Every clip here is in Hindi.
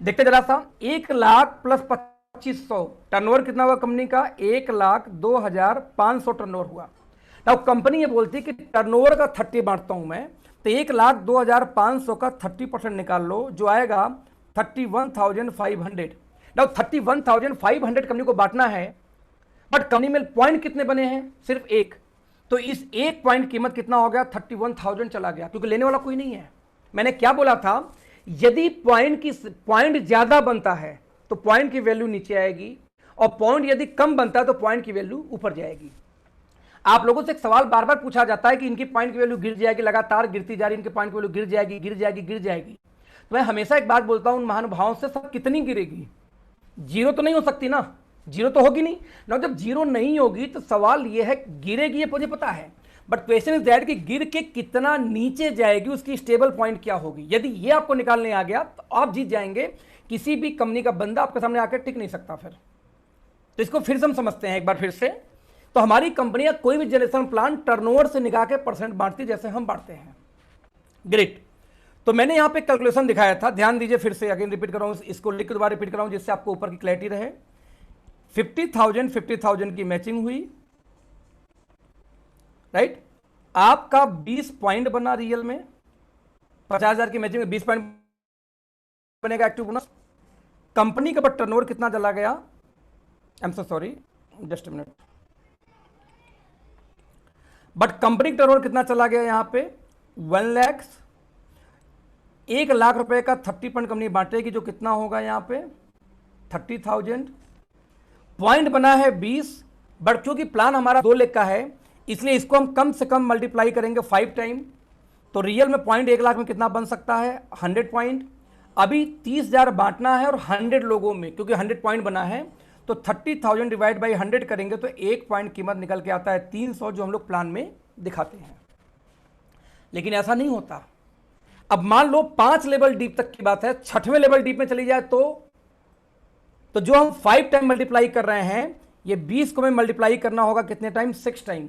देखते जरा सा, 1,00,000 प्लस 2500 टर्नओवर कितना हुआ कंपनी का? 1,02,500 टर्नओवर हुआ। अब कंपनी ये बोलती है कि टर्नओवर का 30 बांटता हूं मैं, तो 1,02,500 का 30% निकाल लो, जो आएगा 31,500। अब 31,500 कंपनी को बांटना है, बट कंपनी में पॉइंट कितने बने हैं? सिर्फ एक। तो इस एक पॉइंट कीमत कितना हो गया? 31,000 चला गया, क्योंकि लेने वाला कोई नहीं है। मैंने क्या बोला था, यदि पॉइंट ज्यादा बनता है तो पॉइंट की वैल्यू नीचे आएगी, और पॉइंट यदि कम बनता है तो पॉइंट की वैल्यू ऊपर जाएगी। आप लोगों से एक सवाल बार बार पूछा जाता है कि इनकी पॉइंट की वैल्यू गिर जाएगी, लगातार गिरती जा रही, इनकी पॉइंट की वैल्यू गिर जाएगी, गिर जाएगी, गिर जाएगी। तो मैं हमेशा एक बात बोलता हूं उन महानुभावों से, सब कितनी गिरेगी? जीरो तो नहीं हो सकती ना, जीरो तो होगी नहीं ना। जब जीरो नहीं होगी तो सवाल यह है, गिरेगी ये मुझे पता है, बट क्वेश्चन इज दैट कि गिर के कितना नीचे जाएगी, उसकी स्टेबल पॉइंट क्या होगी। यदि ये आपको निकालने आ गया तो आप जीत जाएंगे। किसी भी कंपनी का बंदा आपके सामने आकर टिक नहीं सकता फिर। तो इसको फिर से हम समझते हैं एक बार फिर से। तो हमारी कंपनी या कोई भी जनरेशन प्लान टर्नओवर से निकाल के परसेंट बांटती, जैसे हम बांटते हैं। ग्रेट। तो मैंने यहां पे कैलकुलेशन दिखाया था, ध्यान दीजिए, फिर से अगेन रिपीट कर रहा हूं, इसको लिख के दोबारा रिपीट कर रहा हूं जिससे आपको ऊपर की क्लैरिटी रहे। 50,000 की मैचिंग हुई, राइट। आपका 20 पॉइंट बना रियल में, 50,000 की मैचिंग में 20 पॉइंट बनेगा एक्टिव बोनस। कंपनी का पर टर्नओवर कितना चला गया? I am so sorry, just minute. But company का टर्नओवर कितना चला गया यहां पे? 1 लाख। 1,00,000 रुपए का 30% कंपनी बांटेगी, जो कितना होगा यहां पे? 30,000। पॉइंट बना है 20, बट क्योंकि प्लान हमारा 2 लाख का है, इसलिए इसको हम कम से कम मल्टीप्लाई करेंगे 5 टाइम। तो रियल में पॉइंट 1,00,000 में कितना बन सकता है? 100 पॉइंट। अभी 30,000 बांटना है और 100 लोगों में, क्योंकि 100 पॉइंट बना है, तो 30,000 डिवाइड बाई 100 करेंगे तो एक पॉइंट कीमत निकल के आता है 300, जो हम लोग प्लान में दिखाते हैं। लेकिन ऐसा नहीं होता। अब मान लो 5 लेवल डीप तक की बात है, 6वें लेवल डीप में चली जाए तो जो हम 5 टाइम मल्टीप्लाई कर रहे हैं, ये 20 को में मल्टीप्लाई करना होगा कितने टाइम? 6 टाइम।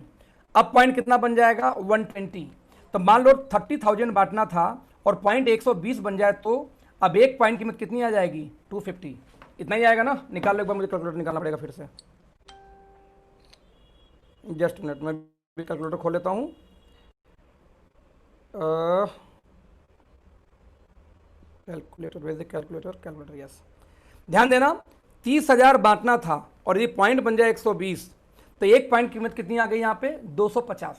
अब पॉइंट कितना बन जाएगा? 120। तो मान लो 30,000 बांटना था और पॉइंट 120 बन जाए, तो अब एक पॉइंट कीमत कितनी आ जाएगी? 250। इतना ही आएगा ना? निकाल लो एक बार, मुझे कैलकुलेटर निकालना पड़ेगा फिर से। जस्ट मिनट, मैं भी कैलकुलेटर खोल लेता हूं। Calculator, calculator, yes. ध्यान देना, 30,000 बांटना था और ये पॉइंट बन जाए 120, तो एक पॉइंट कीमत कितनी आ गई यहां पे? 250।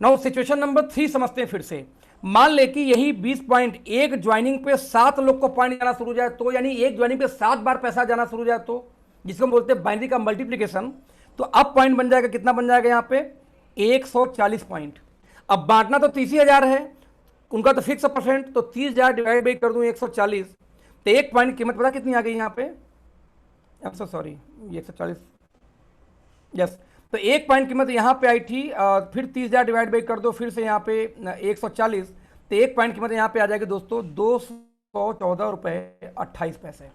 नाउ सिचुएशन नंबर 3 समझते हैं फिर से। मान ले कि यही 20 पॉइंट एक ज्वाइनिंग पे 7 लोग को पॉइंट जाना शुरू हो जाए, तो यानी एक ज्वाइनिंग पे 7 बार पैसा जाना शुरू हो जाए, तो जिसको हम बोलते हैं बाइनरी का मल्टीप्लीकेशन। तो अब पॉइंट बन जाएगा, कितना बन जाएगा यहां पे? 140 पॉइंट। अब बांटना तो 30,000 है, उनका तो फिक्स परसेंट, तो 30,000 डिवाइड बाई कर दूं 140, तो एक पॉइंट कीमत पता कितनी आ गई यहां पे? सॉरी, ये 140, यस। तो एक पॉइंट कीमत यहां पे आई थी, फिर 30,000 डिवाइड बाई कर दो फिर से यहां पे 140, तो एक पॉइंट कीमत यहां पे आ जाएगी दोस्तों 214 रुपए 28 पैसे।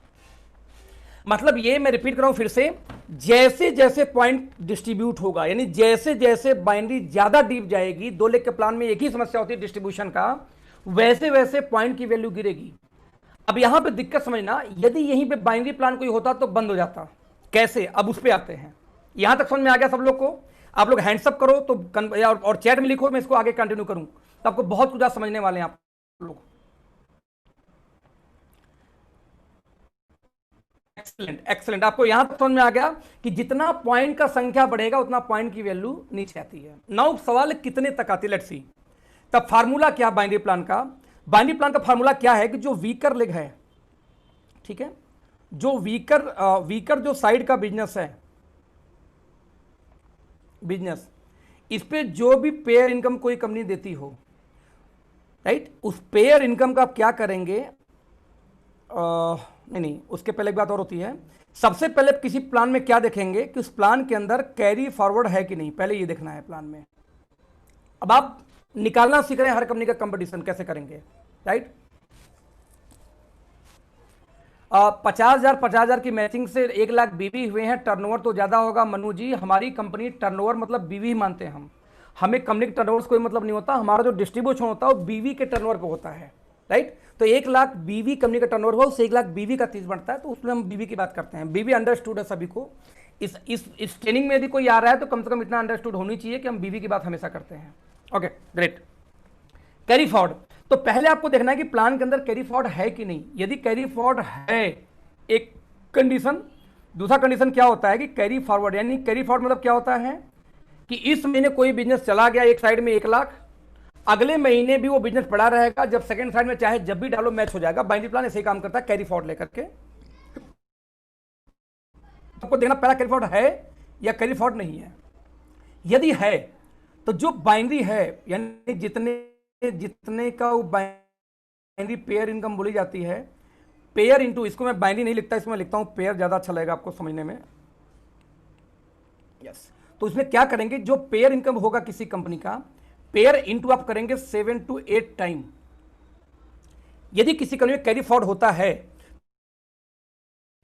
मतलब ये मैं रिपीट कर रहा हूं फिर से, जैसे जैसे पॉइंट डिस्ट्रीब्यूट होगा, यानी जैसे जैसे बाइनरी ज्यादा डीप जाएगी, 2 लाख के प्लान में एक ही समस्या होती है डिस्ट्रीब्यूशन का, वैसे वैसे पॉइंट की वैल्यू गिरेगी। अब यहां पे दिक्कत समझना, यदि यहीं पे बाइनरी प्लान कोई होता तो बंद हो जाता। कैसे? अब उस पे आते हैं। यहां तक समझ में आ गया सब लोग को? आप लोग हैंड्सअप करो तो और चैट में लिखो, मैं इसको आगे कंटिन्यू करूं, तो आपको बहुत कुछ समझने वाले हैं आप लोग। Excellent, excellent. आपको यहां तक समझ में आ गया कि जितना पॉइंट का संख्या बढ़ेगा उतना पॉइंट की वैल्यू नीचे आती है। नाउ सवाल कितने तक आती है, लेट्स सी। तब फार्मूला क्या बाइनरी प्लान का? बाइनरी प्लान का फार्मूला क्या है कि जो वीकर लेग है, ठीक है, जो वीकर जो साइड का बिजनेस है, बिजनेस, इस पे जो भी पेयर इनकम कोई कंपनी देती हो, राइट, उस पेयर इनकम का आप क्या करेंगे? नहीं, उसके पहले एक बात और होती है। सबसे पहले किसी प्लान में क्या देखेंगे कि उस प्लान के अंदर कैरी फॉरवर्ड है कि नहीं, पहले ये देखना है प्लान में। अब आप निकालना सीख रहे हैं हर कंपनी का कंपटीशन कैसे करेंगे, राइट। 50,000 की मैचिंग से 1 लाख बीवी हुए हैं, टर्नओवर तो ज्यादा होगा मनु जी। हमारी कंपनी टर्नओवर मतलब बीवी मानते हैं हम, हमें कंपनी के टर्नओवर से कोई मतलब नहीं होता। हमारा जो डिस्ट्रीब्यूशन होता है वो बीवी के टर्नओवर पे होता है। राइट। तो 1 लाख बीवी कंपनी का टर्नओवर हुआ, उससे 1 लाख बीवी का 30 बनता है, तो उसमें हम बीवी की बात करते हैं। बीवी अंडरस्टूड है सभी को। इस ट्रेनिंग में यदि कोई आ रहा है तो कम से कम इतना अंडरस्टूड होनी चाहिए कि हम बीवी की बात हमेशा करते हैं। Okay great. कैरी फॉरवर्ड, तो पहले आपको देखना है कि प्लान के अंदर कैरी फॉरवर्ड है कि नहीं। यदि कैरी फॉरवर्ड है, एक कंडीशन। दूसरा कंडीशन क्या होता है कि कैरी फॉरवर्ड, यानी कैरी फॉरवर्ड मतलब क्या होता है कि इस महीने कोई बिजनेस चला गया एक साइड में 1 लाख, अगले महीने भी वो बिजनेस पड़ा रहेगा, जब सेकंड साइड में चाहे जब भी डालो मैच हो जाएगा। बाइनरी प्लान ऐसे ही काम करता है कैरी फॉरवर्ड लेकर के। आपको देखना पहला कैरी फॉरवर्ड है या कैरी फॉरवर्ड नहीं है। यदि है तो जो बाइनरी है, यानी जितने का वो बाइनरी पेयर इनकम बोली जाती है, पेयर इनटू, इसको मैं बाइनरी नहीं लिखता, इसमें लिखता हूं पेयर, ज्यादा अच्छा लगेगा आपको समझने में। यस, तो इसमें क्या करेंगे, जो पेयर इनकम होगा किसी कंपनी का, पेयर इनटू आप करेंगे 7 to 8 टाइम। यदि किसी कंपनी में कैरी फॉरवर्ड होता है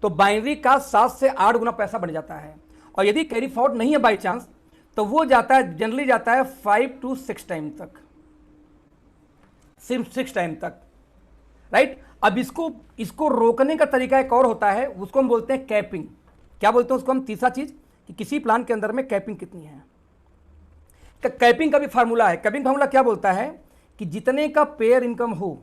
तो बाइनरी का 7 से 8 गुना पैसा बढ़ जाता है। और यदि कैरी फॉरवर्ड नहीं है बाई चांस, तो वो जाता है, जनरली जाता है 5 to 6 टाइम तक, सिर्फ 6 टाइम तक, राइट। अब इसको रोकने का तरीका एक और होता है, उसको हम बोलते हैं कैपिंग। क्या बोलते हैं उसको हम, तीसरा चीज कि किसी प्लान के अंदर में कैपिंग कितनी है। कैपिंग का भी फार्मूला है। कैपिंग फार्मूला क्या बोलता है कि जितने का पेयर इनकम हो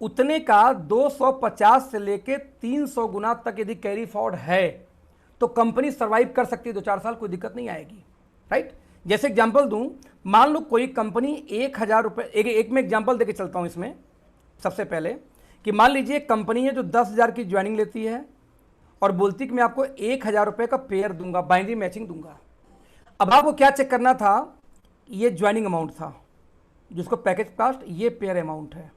उतने का 250 से लेके 300 गुना तक यदि कैरी फॉरवर्ड है तो कंपनी सर्वाइव कर सकती है 2-4 साल, कोई दिक्कत नहीं आएगी, राइट। जैसे एग्जांपल दूं, मान लो कोई कंपनी 1000 रुपये, एक में एग्जांपल देके चलता हूं इसमें। सबसे पहले कि मान लीजिए कंपनी है जो 10,000 की ज्वाइनिंग लेती है और बोलती कि मैं आपको 1000 रुपये का पेयर दूंगा, बाइनरी मैचिंग दूंगा। अब आपको क्या चेक करना था, ये ज्वाइनिंग अमाउंट था जिसको पैकेज कास्ट, ये पेयर अमाउंट है।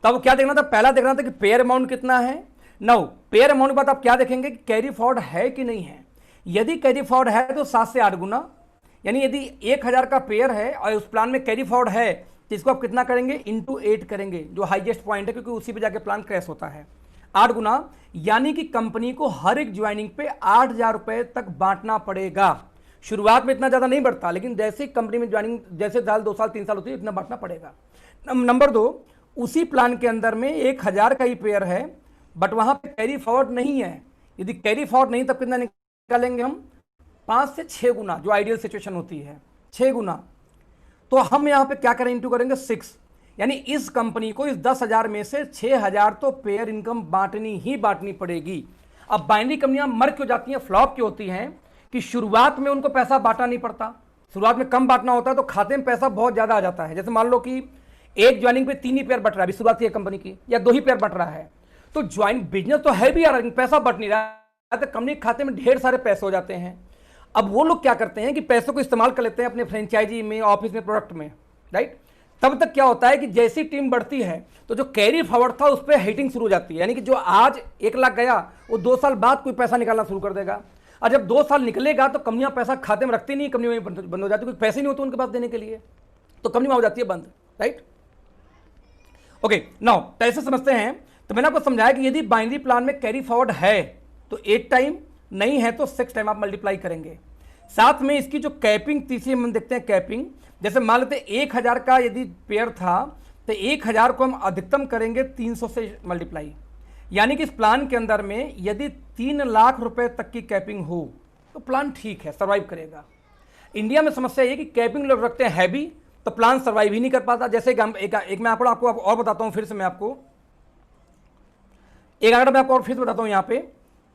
तो आपको क्या देखना था, पहला देखना था कि पेयर अमाउंट कितना है। नाउ पेयर अमाउंट के बाद आप क्या देखेंगे कि कैरी फॉरवर्ड है कि नहीं है। यदि कैरी फॉरवर्ड है तो 7 से 8 गुना, यानी यदि 1000 का पेयर है और उस प्लान में कैरी फॉरवर्ड है तो इसको आप कितना करेंगे, इंटू 8 करेंगे, जो हाईएस्ट पॉइंट है, क्योंकि उसी पे जाके प्लान क्रैश होता है। 8 गुना, यानी कि कंपनी को हर एक ज्वाइनिंग पे 8000 रुपए तक बांटना पड़ेगा। शुरुआत में इतना ज्यादा नहीं बढ़ता, लेकिन जैसे कंपनी में ज्वाइनिंग, जैसे साल 2 साल 3 साल होती है, इतना बांटना पड़ेगा। नंबर 2, उसी प्लान के अंदर में 1000 का ही पेयर है बट वहां पे कैरी फॉरवर्ड नहीं है। यदि कैरी फॉरवर्ड नहीं तब कितना निकालेंगे हम, 5 से 6 गुना, जो आइडियल सिचुएशन होती है 6 गुना। तो हम यहां पे क्या करें, इंटू करेंगे 6, यानी इस कंपनी को इस 10,000 में से 6,000 तो पेयर इनकम बांटनी ही बांटनी पड़ेगी। अब बाइनरी कंपनियां मर क्यों जाती हैं, फ्लॉप क्यों होती हैं, कि शुरुआत में उनको पैसा बांटना नहीं पड़ता, शुरुआत में कम बांटना होता है तो खाते में पैसा बहुत ज्यादा आ जाता है। जैसे मान लो कि एक ज्वाइनिंग पे 3 ही पेयर बट रहा है, अभी शुरुआत है कंपनी की, या 2 ही पेयर बट रहा है, तो ज्वाइन बिजनेस तो है भी यार, पैसा बट नहीं रहा है, तो कंपनी के खाते में ढेर सारे पैसे हो जाते हैं। अब वो लोग क्या करते हैं कि पैसों को इस्तेमाल कर लेते हैं अपने फ्रेंचाइजी में, ऑफिस में, प्रोडक्ट में, राइट। तब तक क्या होता है कि जैसी टीम बढ़ती है तो जो कैरी फॉरवर्ड था उस पर हिटिंग शुरू हो जाती है, यानी कि जो आज 1 लाख गया वो 2 साल बाद कोई पैसा निकालना शुरू कर देगा। और जब 2 साल निकलेगा तो कंपनियां पैसा खाते में रखती नहीं, कंपनी में बंद हो जाती है, क्योंकि पैसे नहीं होते उनके पास देने के लिए, तो कंपनी में हो जाती है बंद, राइट। ओके, नाउ तो ऐसे समझते हैं। तो मैंने आपको समझाया कि यदि बाइनरी प्लान में कैरी फॉरवर्ड है तो 8 टाइम, नहीं है तो 6 टाइम आप मल्टीप्लाई करेंगे। साथ में इसकी जो कैपिंग, तीसरी हम देखते हैं कैपिंग। जैसे मान लेते हैं 1000 का यदि पेयर था तो 1000 को हम अधिकतम करेंगे 300 से मल्टीप्लाई, यानी कि इस प्लान के अंदर में यदि 3 लाख रुपए तक की कैपिंग हो तो प्लान ठीक है, सर्वाइव करेगा। इंडिया में समस्या ये कि कैपिंग लोग रखते हैं हैवी, तो प्लान सर्वाइव ही नहीं कर पाता। जैसे एक मैं आपको और बताता हूं, फिर से मैं आपको एक आंकड़ा मैं आपको और फिर से बताता हूं यहाँ पे,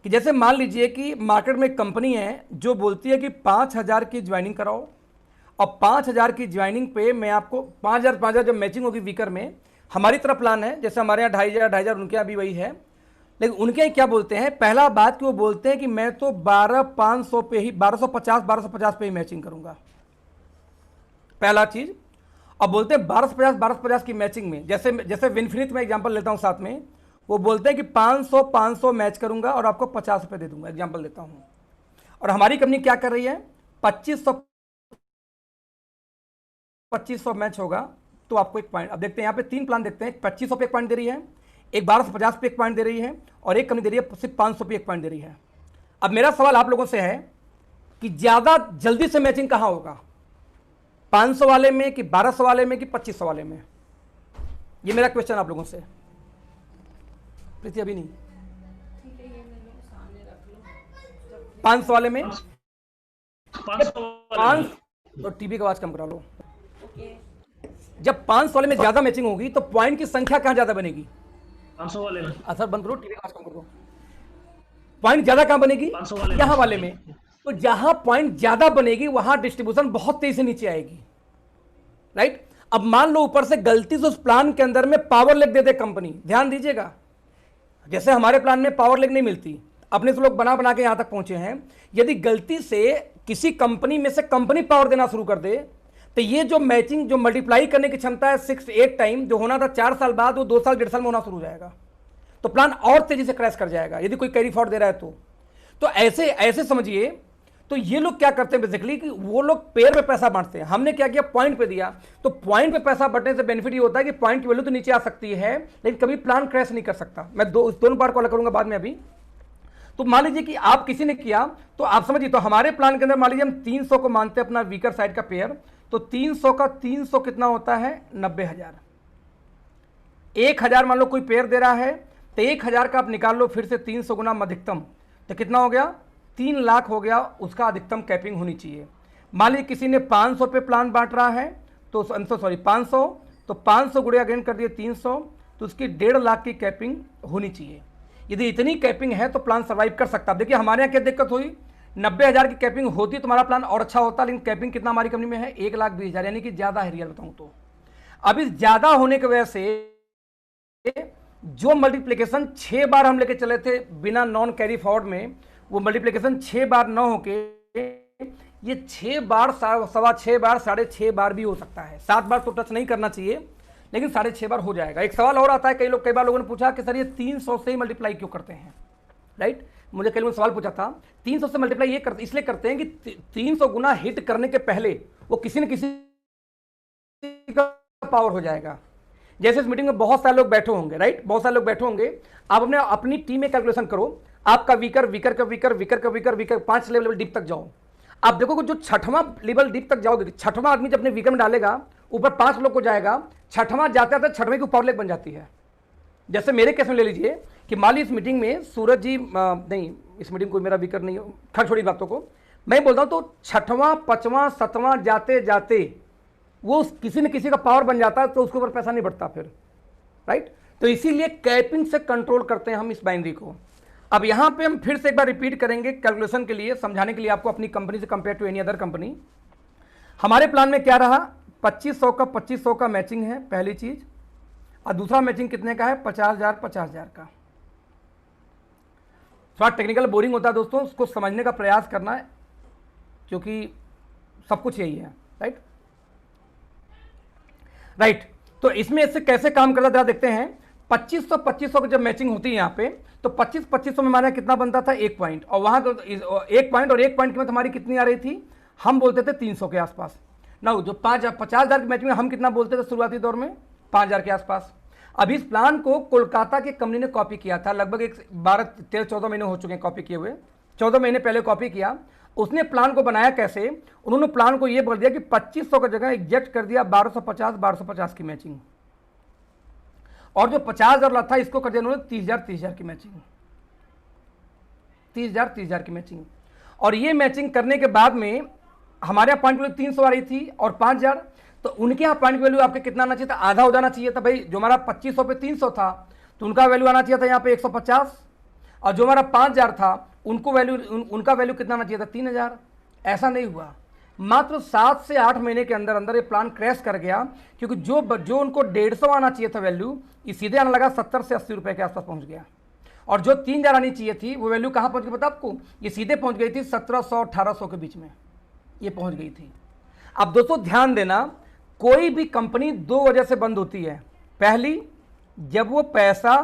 कि जैसे मान लीजिए कि मार्केट में एक कंपनी है जो बोलती है कि 5000 की ज्वाइनिंग कराओ, और 5000 की ज्वाइनिंग पे मैं आपको 5000 जब मैचिंग होगी वीकर में, हमारी तरफ प्लान है, जैसे हमारे यहाँ 2500 उनके यहाँ भी वही है, लेकिन उनके यहाँ क्या बोलते हैं, पहला बात कि वो बोलते हैं कि मैं तो 12,500 पे ही, 1250 पे ही मैचिंग करूंगा, पहला चीज। अब बोलते हैं 1250 की मैचिंग में, जैसे विनफिनिट में एग्जांपल लेता हूं साथ में, वो बोलते हैं कि 500 मैच करूंगा और आपको 50 रुपए दे दूंगा, एग्जांपल देता हूं। और हमारी कंपनी क्या कर रही है, 2500 मैच होगा तो आपको 1 पॉइंट। अब देखते हैं यहाँ पे 3 प्लान देखते हैं, 2500 पे 1 पॉइंट दे रही है, एक 1250 पे 1 पॉइंट दे रही है, और एक कंपनी दे रही है सिर्फ 500 पे 1 पॉइंट दे रही है। अब मेरा सवाल आप लोगों से है कि ज्यादा जल्दी से मैचिंग कहां होगा, 500 वाले में कि 1200 वाले में कि 2500 वाले में? ये मेरा क्वेश्चन आप लोगों से। प्रीति अभी नहीं, 500 वाले में 5 और टीवी का आवाज कम करा लो। जब 500 वाले में ज्यादा मैचिंग होगी तो पॉइंट की संख्या कहां ज्यादा बनेगी? 500 वाले में। असर बंद करो, टीवी का आवाज कम कर दो। पॉइंट ज्यादा कहां बनेगी? 500 वाले यहां वाले में। तो जहां पॉइंट ज्यादा बनेगी वहां डिस्ट्रीब्यूशन बहुत तेजी से नीचे आएगी, राइट। अब मान लो ऊपर से गलती से उस प्लान के अंदर में पावर लेग दे दे कंपनी, ध्यान दीजिएगा, जैसे हमारे प्लान में पावर लेग नहीं मिलती, अपने से लोग बना बना के यहां तक पहुंचे हैं। यदि गलती से किसी कंपनी में से कंपनी पावर देना शुरू कर दे तो ये जो मैचिंग, जो मल्टीप्लाई करने की क्षमता है 6-8 टाइम, जो होना था 4 साल बाद, वो 2 साल 1.5 साल में होना शुरू हो जाएगा। तो प्लान और तेजी से क्रैश कर जाएगा यदि कोई कैरी फॉरवर्ड दे रहा है तो ऐसे समझिए। तो ये लोग क्या करते हैं बेसिकली कि वो लोग पेयर पे पैसा बांटते हैं। हमने क्या किया, पॉइंट पे दिया। तो पॉइंट पे पैसा बढ़ने से बेनिफिट ये होता है कि पॉइंट की वैल्यू तो नीचे आ सकती है लेकिन कभी प्लान क्रैश नहीं कर सकता। मैं दोनों बार को अलग करूंगा बाद में। अभी तो मान लीजिए कि आप किसी ने किया, तो आप समझिए, तो हमारे प्लान के अंदर मान लीजिए हम 300 को मानते हैं अपना वीकर साइड का पेयर, तो 300 का 300 कितना होता है? 90,000। 1,000 मान लो कोई पेयर दे रहा है तो 1,000 का आप निकाल लो फिर से 300 गुना अधिकतम, तो कितना हो गया? 3 लाख हो गया। उसका अधिकतम कैपिंग होनी चाहिए। मान लीजिए किसी ने 500 पे प्लान बांट रहा है, तो 500, तो 500 गुणे अगेन कर दिए 300, तो उसकी 1.5 लाख की कैपिंग होनी चाहिए। यदि इतनी कैपिंग है तो प्लान सर्वाइव कर सकता है। देखिए हमारे यहाँ क्या दिक्कत हुई, 90,000 की कैपिंग होती तो हमारा प्लान और अच्छा होता, लेकिन कैपिंग कितना हमारी कंपनी में है? 1,20,000, यानी कि ज़्यादा है रियल बताऊँ तो। अब इस ज़्यादा होने की वजह से जो मल्टीप्लिकेशन 6 बार हम लेके चले थे बिना नॉन कैरी फॉरवर्ड में, वो मल्टीप्लिकेशन 6 बार न होके ये 6 बार, 6.25 बार, 6.5 बार भी हो सकता है। 7 बार तो टच नहीं करना चाहिए, लेकिन 6.5 बार हो जाएगा। एक सवाल और आता है, कई बार लोगों ने पूछा कि सर ये 300 से ही मल्टीप्लाई क्यों करते हैं, राइट। मुझे कई लोगों ने सवाल पूछा था, 300 से मल्टीप्लाई ये इसलिए करते हैं कि 300 गुना हिट करने के पहले वो किसी न किसी का पावर हो जाएगा। जैसे इस मीटिंग में बहुत सारे लोग बैठे होंगे, राइट, बहुत सारे लोग बैठे होंगे। आप अपनी टीम में कैलकुलेशन करो, आपका वीकर 5 लेवल डीप तक जाओ। आप देखोगे जो 6वां लेवल डीप तक जाओगे, 6वां आदमी जब अपने वीकर में डालेगा ऊपर 5 लोग को जाएगा, 6वां जाते आते 6वें की पावर लेग बन जाती है। जैसे मेरे केस में ले लीजिए कि मान ली इस मीटिंग में सूरज जी नहीं, इस मीटिंग को मेरा वीकर नहीं हो, खैर छोड़ी बातों को, मैं बोलता हूँ तो 6वां 5वां 7वां जाते जाते वो किसी न किसी का पावर बन जाता है, तो उसके ऊपर पैसा नहीं बढ़ता फिर, राइट। तो इसीलिए कैपिंग से कंट्रोल करते हैं हम इस बाइनरी को। अब यहाँ पे हम फिर से एक बार रिपीट करेंगे कैलकुलेशन के लिए, समझाने के लिए आपको, अपनी कंपनी से compare to any other company. हमारे प्लान में क्या रहा, 2500 का 2500 का मैचिंग है पहली चीज, और दूसरा मैचिंग कितने का है? 50,000 का। थोड़ा टेक्निकल बोरिंग होता है दोस्तों, उसको समझने का प्रयास करना है क्योंकि सब कुछ यही है, राइट। तो इसमें इससे कैसे काम करता जरा देखते हैं। 2500 की जब मैचिंग होती है यहाँ पे, तो 2500 में हमारे कितना बनता था? 1 पॉइंट, और वहां 1 पॉइंट, और 1 पॉइंट की कीमत हमारी कितनी आ रही थी? हम बोलते थे 300 के आसपास ना। जो 50,000 की मैचिंग में हम कितना बोलते थे शुरुआती दौर में? 5,000 के आसपास। अब इस प्लान को कोलकाता की कंपनी ने कॉपी किया था, लगभग 12-13-14 महीने हो चुके हैं कॉपी किए हुए, 14 महीने पहले कॉपी किया। उसने प्लान को बनाया कैसे? उन्होंने प्लान को यह बोल दिया कि 2500 की जगह एग्जैक्ट कर दिया 1250 की मैचिंग, और जो 50,000 था इसको कर दिया उन्होंने 30,000 की मैचिंग, 30,000 की मैचिंग। और ये मैचिंग करने के बाद में हमारे यहाँ पॉइंट वैल्यू 300 आ रही थी और 5,000, तो उनके यहाँ पॉइंट वैल्यू आपके कितना आना चाहिए था? आधा हो जाना चाहिए था भाई। जो हमारा 2500 पे 300 था तो उनका वैल्यू आना चाहिए था यहाँ पे 150, और जो हमारा 5,000 था उनका वैल्यू कितना आना चाहिए था? 3,000। ऐसा नहीं हुआ, मात्र 7 से 8 महीने के अंदर अंदर ये प्लान क्रैश कर गया, क्योंकि जो उनको 150 आना चाहिए था वैल्यू, ये सीधे आने लगा 70 से 80 रुपए के आसपास पहुंच गया। और जो 3,000 आनी चाहिए थी वो वैल्यू कहाँ पहुंच गई पता आपको? ये सीधे पहुंच गई थी 1700-1800 के बीच में ये पहुंच गई थी। अब दोस्तों ध्यान देना, कोई भी कंपनी 2 वजह से बंद होती है। पहली, जब वो पैसा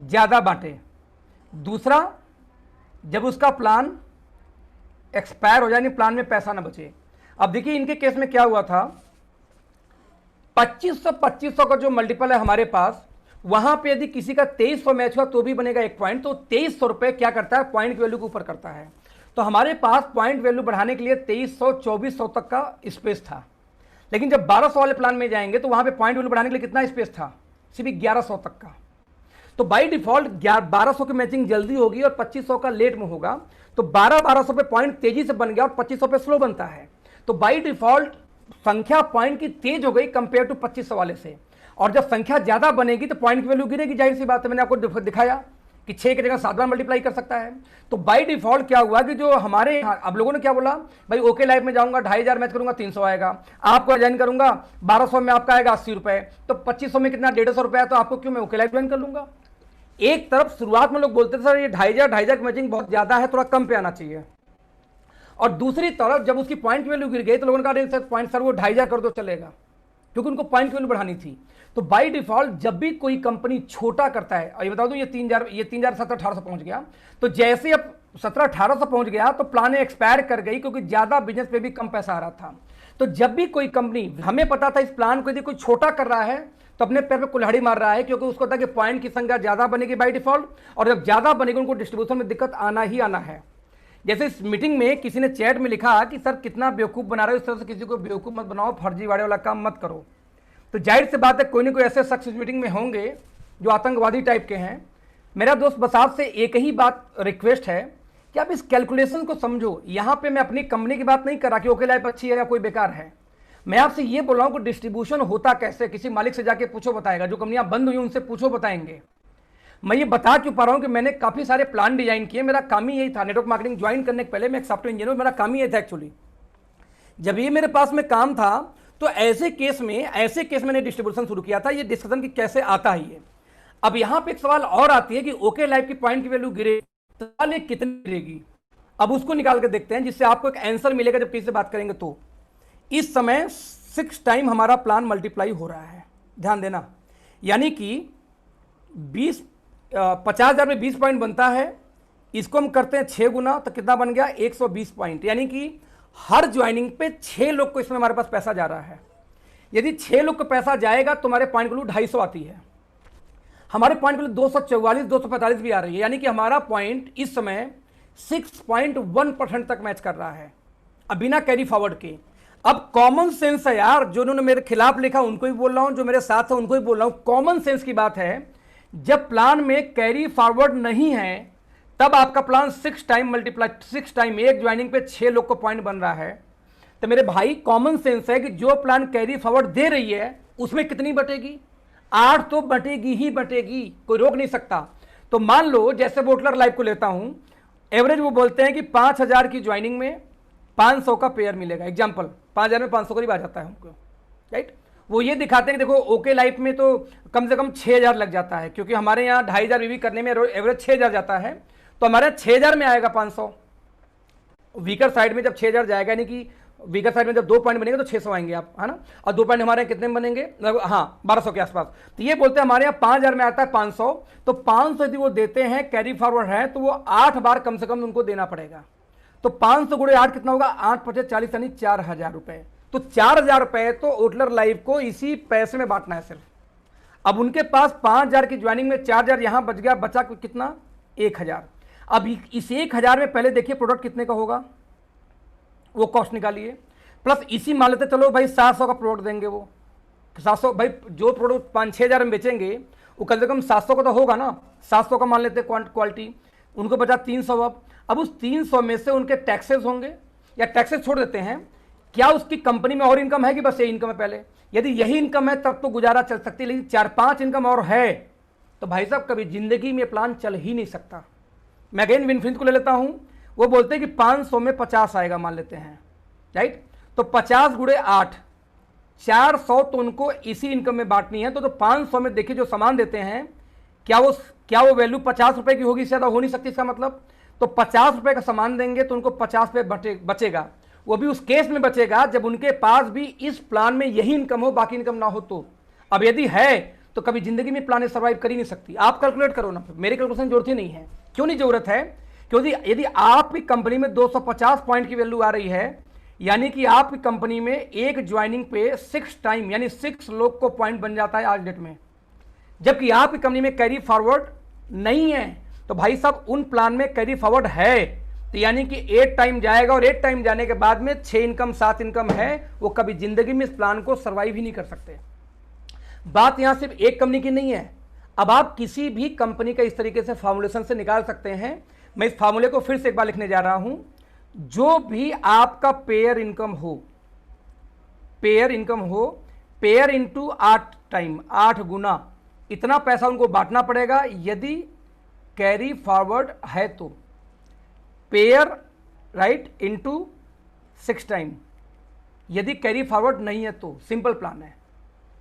ज्यादा बांटे, दूसरा जब उसका प्लान एक्सपायर हो जाए, यानी प्लान में पैसा ना बचे। अब देखिए इनके केस में क्या हुआ था, 2500 का जो मल्टीपल है हमारे पास, वहां पे यदि किसी का 2300 मैच हुआ तो भी बनेगा 1 पॉइंट, तो 2300 रुपए क्या करता है? पॉइंट वैल्यू के ऊपर करता है। तो हमारे पास पॉइंट वैल्यू बढ़ाने के लिए 2300 2400 तक का स्पेस था, लेकिन जब 1200 वाले प्लान में जाएंगे तो वहां पे पॉइंट वैल्यू बढ़ाने के लिए कितना स्पेस था, सिर्फ 1100 तक का। तो बाई डिफॉल्ट 1200 की मैचिंग जल्दी होगी और 2500 का लेट में होगा, तो 1200 पे पॉइंट तेजी से बन गया और 2500 पे स्लो बनता है। तो बाई डिफॉल्ट संख्या पॉइंट की तेज हो गई कंपेयर टू 2500 वाले से, और जब संख्या ज्यादा बनेगी तो पॉइंट की वैल्यू गिरेगी, जाहिर सी बात है। मैंने आपको दिखाया कि 6 की जगह 7 बार मल्टीप्लाई कर सकता है। तो बाई डिफॉल्ट क्या हुआ कि जो हमारे यहाँ अब लोगों ने क्या बोला, भाई ओके लाइफ में जाऊंगा 2500 मैच करूंगा 300 आएगा, आपको ज्वाइन करूंगा 1200 में आपका आएगा 80 रुपए, तो 2500 में कितना 150 रुपए है, तो आपको क्यों मैं ओके लाइफ ज्वाइन कर लूंगा। एक तरफ शुरुआत में लोग बोलते थे सर ये 2500 की मैचिंग बहुत ज्यादा है, थोड़ा कम पे आना चाहिए, और दूसरी तरफ जब उसकी पॉइंट वैल्यू गिर गई तो लोगों ने कहा पॉइंट सर वो 2500 कर दो चलेगा, क्योंकि उनको पॉइंट वैल्यू बढ़ानी थी। तो बाय डिफॉल्ट जब भी कोई कंपनी छोटा करता है, और ये बता दूं ये 3000 1700 पहुंच गया, तो जैसे अब 1700 पहुंच गया तो प्लान एक्सपायर कर गई, क्योंकि ज्यादा बिजनेस पे भी कम पैसा आ रहा था। तो जब भी कोई कंपनी, हमें पता था इस प्लान को यदि कोई छोटा कर रहा है तो अपने पैर पे कुल्हाड़ी मार रहा है, क्योंकि उसको था कि पॉइंट की संख्या ज्यादा बनेगी बाय डिफॉल्ट, और जब ज्यादा बनेगी उनको डिस्ट्रीब्यूशन में दिक्कत आना ही आना है। जैसे इस मीटिंग में किसी ने चैट में लिखा कि सर कितना बेवकूफ बना रहे हो, इस तरह से किसी को बेवकूफ मत बनाओ, फर्जीवाड़े वाला काम मत करो। तो जाहिर सी बात है कोई ना कोई ऐसे शख्स इस मीटिंग में होंगे जो आतंकवादी टाइप के हैं। मेरा दोस्त बस आपसे एक ही बात रिक्वेस्ट है कि आप इस कैलकुलेशन को समझो। यहाँ पे मैं अपनी कंपनी की बात नहीं कर रहा कि ओके लाइफ अच्छी है या कोई बेकार है, मैं आपसे ये बोल रहा हूँ कि डिस्ट्रीब्यूशन होता कैसे, किसी मालिक से जाके पूछो बताएगा, जो कंपनियां बंद हुई उनसे पूछो बताएंगे। मैं ये बता क्यों पा रहा हूँ कि मैंने काफ़ी सारे प्लान डिजाइन किए, मेरा काम ही यही था। नेटवर्क मार्केटिंग ज्वाइन करने के पहले मैं एक सॉफ्टवेयर इंजीनियर, मेरा काम ही यही था एक्चुअली। जब ये मेरे पास में काम था तो ऐसे केस में मैंने डिस्ट्रीब्यूशन शुरू किया था। ये डिस्कशन की कैसे आता है ये। अब यहाँ पे एक सवाल और आती है कि ओके लाइफ की पॉइंट की वैल्यू गिरे तो ये कितनी गिरेगी। अब उसको निकाल के देखते हैं जिससे आपको एक आंसर मिलेगा जब किसी से बात करेंगे। तो इस समय 6 टाइम हमारा प्लान मल्टीप्लाई हो रहा है, ध्यान देना। यानी कि 50,000 में 20 पॉइंट बनता है, इसको हम करते हैं 6 गुना, तो कितना बन गया 120 पॉइंट। यानी कि हर ज्वाइनिंग पे 6 लोग को इसमें हमारे पास पैसा जा रहा है। यदि 6 लोग को पैसा जाएगा तो हमारे पॉइंट वैल्यू 250 आती है, हमारे पॉइंट वैल्यू 244 245 भी आ रही है। यानी कि हमारा पॉइंट इस समय 6.1% तक मैच कर रहा है, अब बिना कैरी फॉरवर्ड के। अब कॉमन सेंस है यार, जो उन्होंने मेरे खिलाफ लिखा उनको भी बोल रहा हूं, जो मेरे साथ है उनको भी बोल रहा हूं, कॉमन सेंस की बात है। जब प्लान में कैरी फॉरवर्ड नहीं है तब आपका प्लान 6 टाइम मल्टीप्लाई, 6 टाइम एक ज्वाइनिंग पे 6 लोग को पॉइंट बन रहा है। तो मेरे भाई कॉमन सेंस है कि जो प्लान कैरी फॉरवर्ड दे रही है उसमें कितनी बटेगी, 8 तो बटेगी ही बटेगी, कोई रोक नहीं सकता। तो मान लो जैसे वोटलर लाइफ को लेता हूं, एवरेज वो बोलते हैं कि 5000 की ज्वाइनिंग में 500 का पेयर मिलेगा। एग्जाम्पल 5000 में 500 करीब आ जाता है हमको, राइट। वो ये दिखाते हैं कि देखो ओके लाइफ में तो कम से कम 6000 लग जाता है, क्योंकि हमारे यहाँ 2500 भी करने में एवरेज 6000 जाता है, तो हमारे 6000 में आएगा 500। वीकर साइड में जब 6000 जाएगा, यानी कि वीकर साइड में जब 2 पॉइंट बनेंगे तो 600 आएंगे आप, है ना। और 2 पॉइंट हमारे कितने में बनेंगे, हाँ 1200 के आसपास। तो ये बोलते हैं हमारे यहाँ 5000 में आता है 500, तो 500 यदि वो देते हैं कैरी फॉरवर्ड है तो वो 8 बार कम से कम उनको देना पड़ेगा। तो 500 गुणे 8 कितना होगा, 8 × 50 40 यानी 4000 रुपए। तो 4000 रुपए तो वोटलर लाइफ को इसी पैसे में बांटना है सिर्फ। अब उनके पास 5000 की ज्वाइनिंग में 4000 यहां बच गया, बचा कितना 1000। अब इस 1000 में पहले देखिए प्रोडक्ट कितने का होगा, वो कॉस्ट निकालिए, प्लस इसी मान लेते चलो भाई 700 का प्रोडक्ट देंगे। वो 700 भाई जो प्रोडक्ट 5-6 हज़ार में बेचेंगे वो कम से कम 700 का तो होगा ना, 700 का मान लेते क्वालिटी, उनको बचा 300। अब उस 300 में से उनके टैक्सेस होंगे, या टैक्सेस छोड़ देते हैं, क्या उसकी कंपनी में और इनकम है कि बस ये इनकम है पहले। यदि यही इनकम है तब तो गुजारा चल सकती है, लेकिन 4-5 इनकम और है तो भाई साहब कभी जिंदगी में प्लान चल ही नहीं सकता। मैं अगेन विनफ्रिंस को ले लेता हूं, वो बोलते हैं कि 500 में 50 आएगा मान लेते हैं, राइट। तो 50 गुणे 8 400 तो उनको इसी इनकम में बांटनी है। तो 500 में देखिए जो सामान देते हैं क्या वो वैल्यू 50 रुपए की होगी, ज्यादा हो नहीं सकती इसका मतलब। तो 50 रुपए का सामान देंगे तो उनको 50 रुपए बचेगा, वो भी उस केस में बचेगा जब उनके पास भी इस प्लान में यही इनकम हो, बाकी इनकम ना हो। तो अब यदि है तो कभी जिंदगी में प्लान सर्वाइव कर ही नहीं सकती। आप कैलकुलेट करो ना, मेरे कैलकुलेशन जरूरत ही नहीं है। क्यों नहीं जरूरत है, क्योंकि यदि आपकी कंपनी में 250 पॉइंट की वैल्यू आ रही है, यानी कि आपकी कंपनी में एक ज्वाइनिंग पे 6 टाइम यानी 6 लोग को पॉइंट बन जाता है आज डेट में, जबकि आपकी कंपनी में कैरी फॉरवर्ड नहीं है। तो भाई साहब उन प्लान में कैरी फॉरवर्ड है तो यानी कि 8 टाइम जाएगा और 8 टाइम जाने के बाद में 6 इनकम 7 इनकम है, वो कभी जिंदगी में इस प्लान को सर्वाइव ही नहीं कर सकते। बात यहां सिर्फ एक कंपनी की नहीं है, अब आप किसी भी कंपनी का इस तरीके से फॉर्मूलेशन से निकाल सकते हैं। मैं इस फार्मूले को फिर से एक बार लिखने जा रहा हूं, जो भी आपका पेयर इनकम हो, पेयर इनकम हो, पेयर इंटू 8 टाइम, 8 गुना इतना पैसा उनको बांटना पड़ेगा। यदि कैरी फॉरवर्ड है तो पेयर राइट इंटू 6 टाइम, यदि कैरी फॉरवर्ड नहीं है तो सिंपल प्लान है,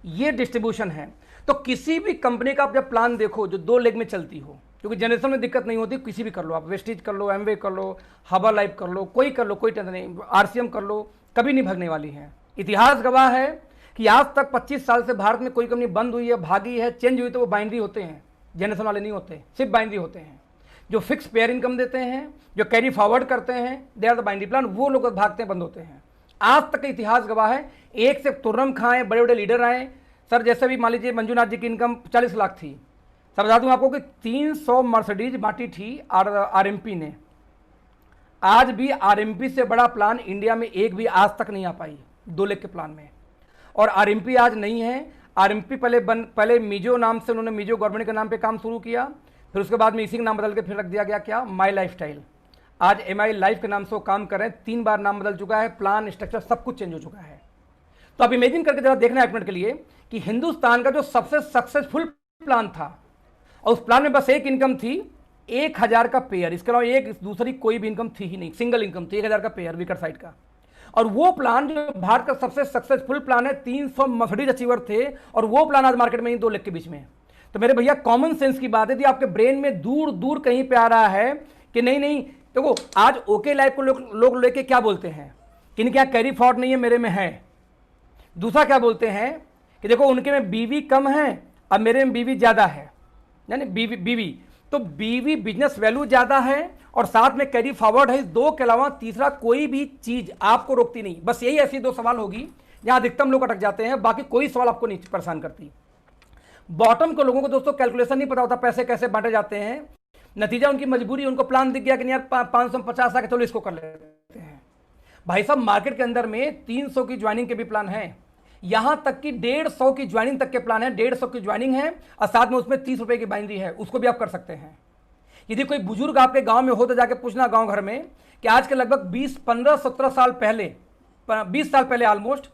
ये डिस्ट्रीब्यूशन है। तो किसी भी कंपनी का आप जब प्लान देखो जो 2 लेग में चलती हो, क्योंकि जनरेशन में दिक्कत नहीं होती, किसी भी कर लो आप, वेस्टीज कर लो, एमवे कर लो, हबा लाइफ कर लो, कोई कर लो, कोई टेंशन नहीं, आरसीएम कर लो, कभी नहीं भागने वाली है। इतिहास गवाह है कि आज तक 25 साल से भारत में कोई कंपनी बंद हुई है, भागी है, चेंज हुई तो वो बाइनरी होते हैं, जनरेशन वाले नहीं होते, सिर्फ बाइनरी होते हैं। जो फिक्स पेयर इनकम देते हैं, जो कैरी फॉरवर्ड करते हैं, they are the binary plan, वो लोग भागते हैं, बंद होते हैं। आज तक का इतिहास गवाह है, एक से तुर्रम खाएं, बड़े बड़े लीडर आए। सर जैसे भी मान लीजिए मंजूनाथ जी की इनकम 40 लाख थी, सर बता दूं आपको कि 300 मर्सिडीज बांटी थी आरएमपी ने। आज भी आरएमपी से बड़ा प्लान इंडिया में एक भी आज तक नहीं आ पाई 2 लाख के प्लान में। और आरएमपी आज नहीं है, आरएमपी पहले मीजो नाम से उन्होंने मीजो गवर्नमेंट के नाम पे काम शुरू किया, फिर उसके बाद में इसी का नाम बदल के फिर रख दिया गया क्या, माई लाइफ स्टाइल। आज एमआई लाइफ के नाम से वो काम कर रहे हैं, 3 बार नाम बदल चुका है, प्लान स्ट्रक्चर सब कुछ चेंज हो चुका है। तो आप इमेजिन करके जरा देखना एक मिनट के लिए कि हिंदुस्तान का जो सबसे सक्सेसफुल प्लान था, और उस प्लान में बस एक इनकम थी 1000 का पेयर, इसके अलावा एक दूसरी कोई भी इनकम थी ही नहीं, सिंगल इनकम थी 1000 का पेयर वीकर साइड का। और वो प्लान जो भारत का सबसे सक्सेसफुल प्लान है, 300 मर्सिडीज अचीवर थे, और वो प्लान आज मार्केट में ही 2 लाख के बीच में। तो मेरे भैया कॉमन सेंस की बात है, यदि आपके ब्रेन में दूर दूर कहीं पे आ रहा है कि नहीं नहीं देखो, आज ओके लाइफ को लोग लेके क्या बोलते हैं कि इनके यहाँ कैरी फॉरवर्ड नहीं है, मेरे में है। दूसरा क्या बोलते हैं कि देखो उनके में बीवी कम है और मेरे में बीवी ज़्यादा है, यानी बीवी तो बीवी बिजनेस वैल्यू ज़्यादा है और साथ में कैरी फॉरवर्ड है। इस 2 के अलावा तीसरा कोई भी चीज़ आपको रोकती नहीं। बस यही ऐसी 2 सवाल होगी जहाँ अधिकतम लोग अटक जाते हैं, बाकी कोई सवाल आपको नहीं परेशान करती। बॉटम को लोगों को दोस्तों कैलकुलेशन नहीं पता होता, पैसे कैसे बांटे जाते हैं। नतीजा उनकी मजबूरी, उनको प्लान दिख गया कि यार 550 आ के चलो इसको कर लेते हैं। भाई साहब मार्केट के अंदर में 300 की ज्वाइनिंग के भी प्लान हैं, यहां तक कि 150 की ज्वाइनिंग तक के प्लान है। 150 की ज्वाइनिंग है और साथ में उसमें 30 रुपए की बाइनरी है, उसको भी आप कर सकते हैं। यदि कोई बुजुर्ग आपके गांव में हो तो जाके पूछना गांव घर में कि आज के लगभग 20, 15, 17 साल पहले, 20 साल पहले ऑलमोस्ट,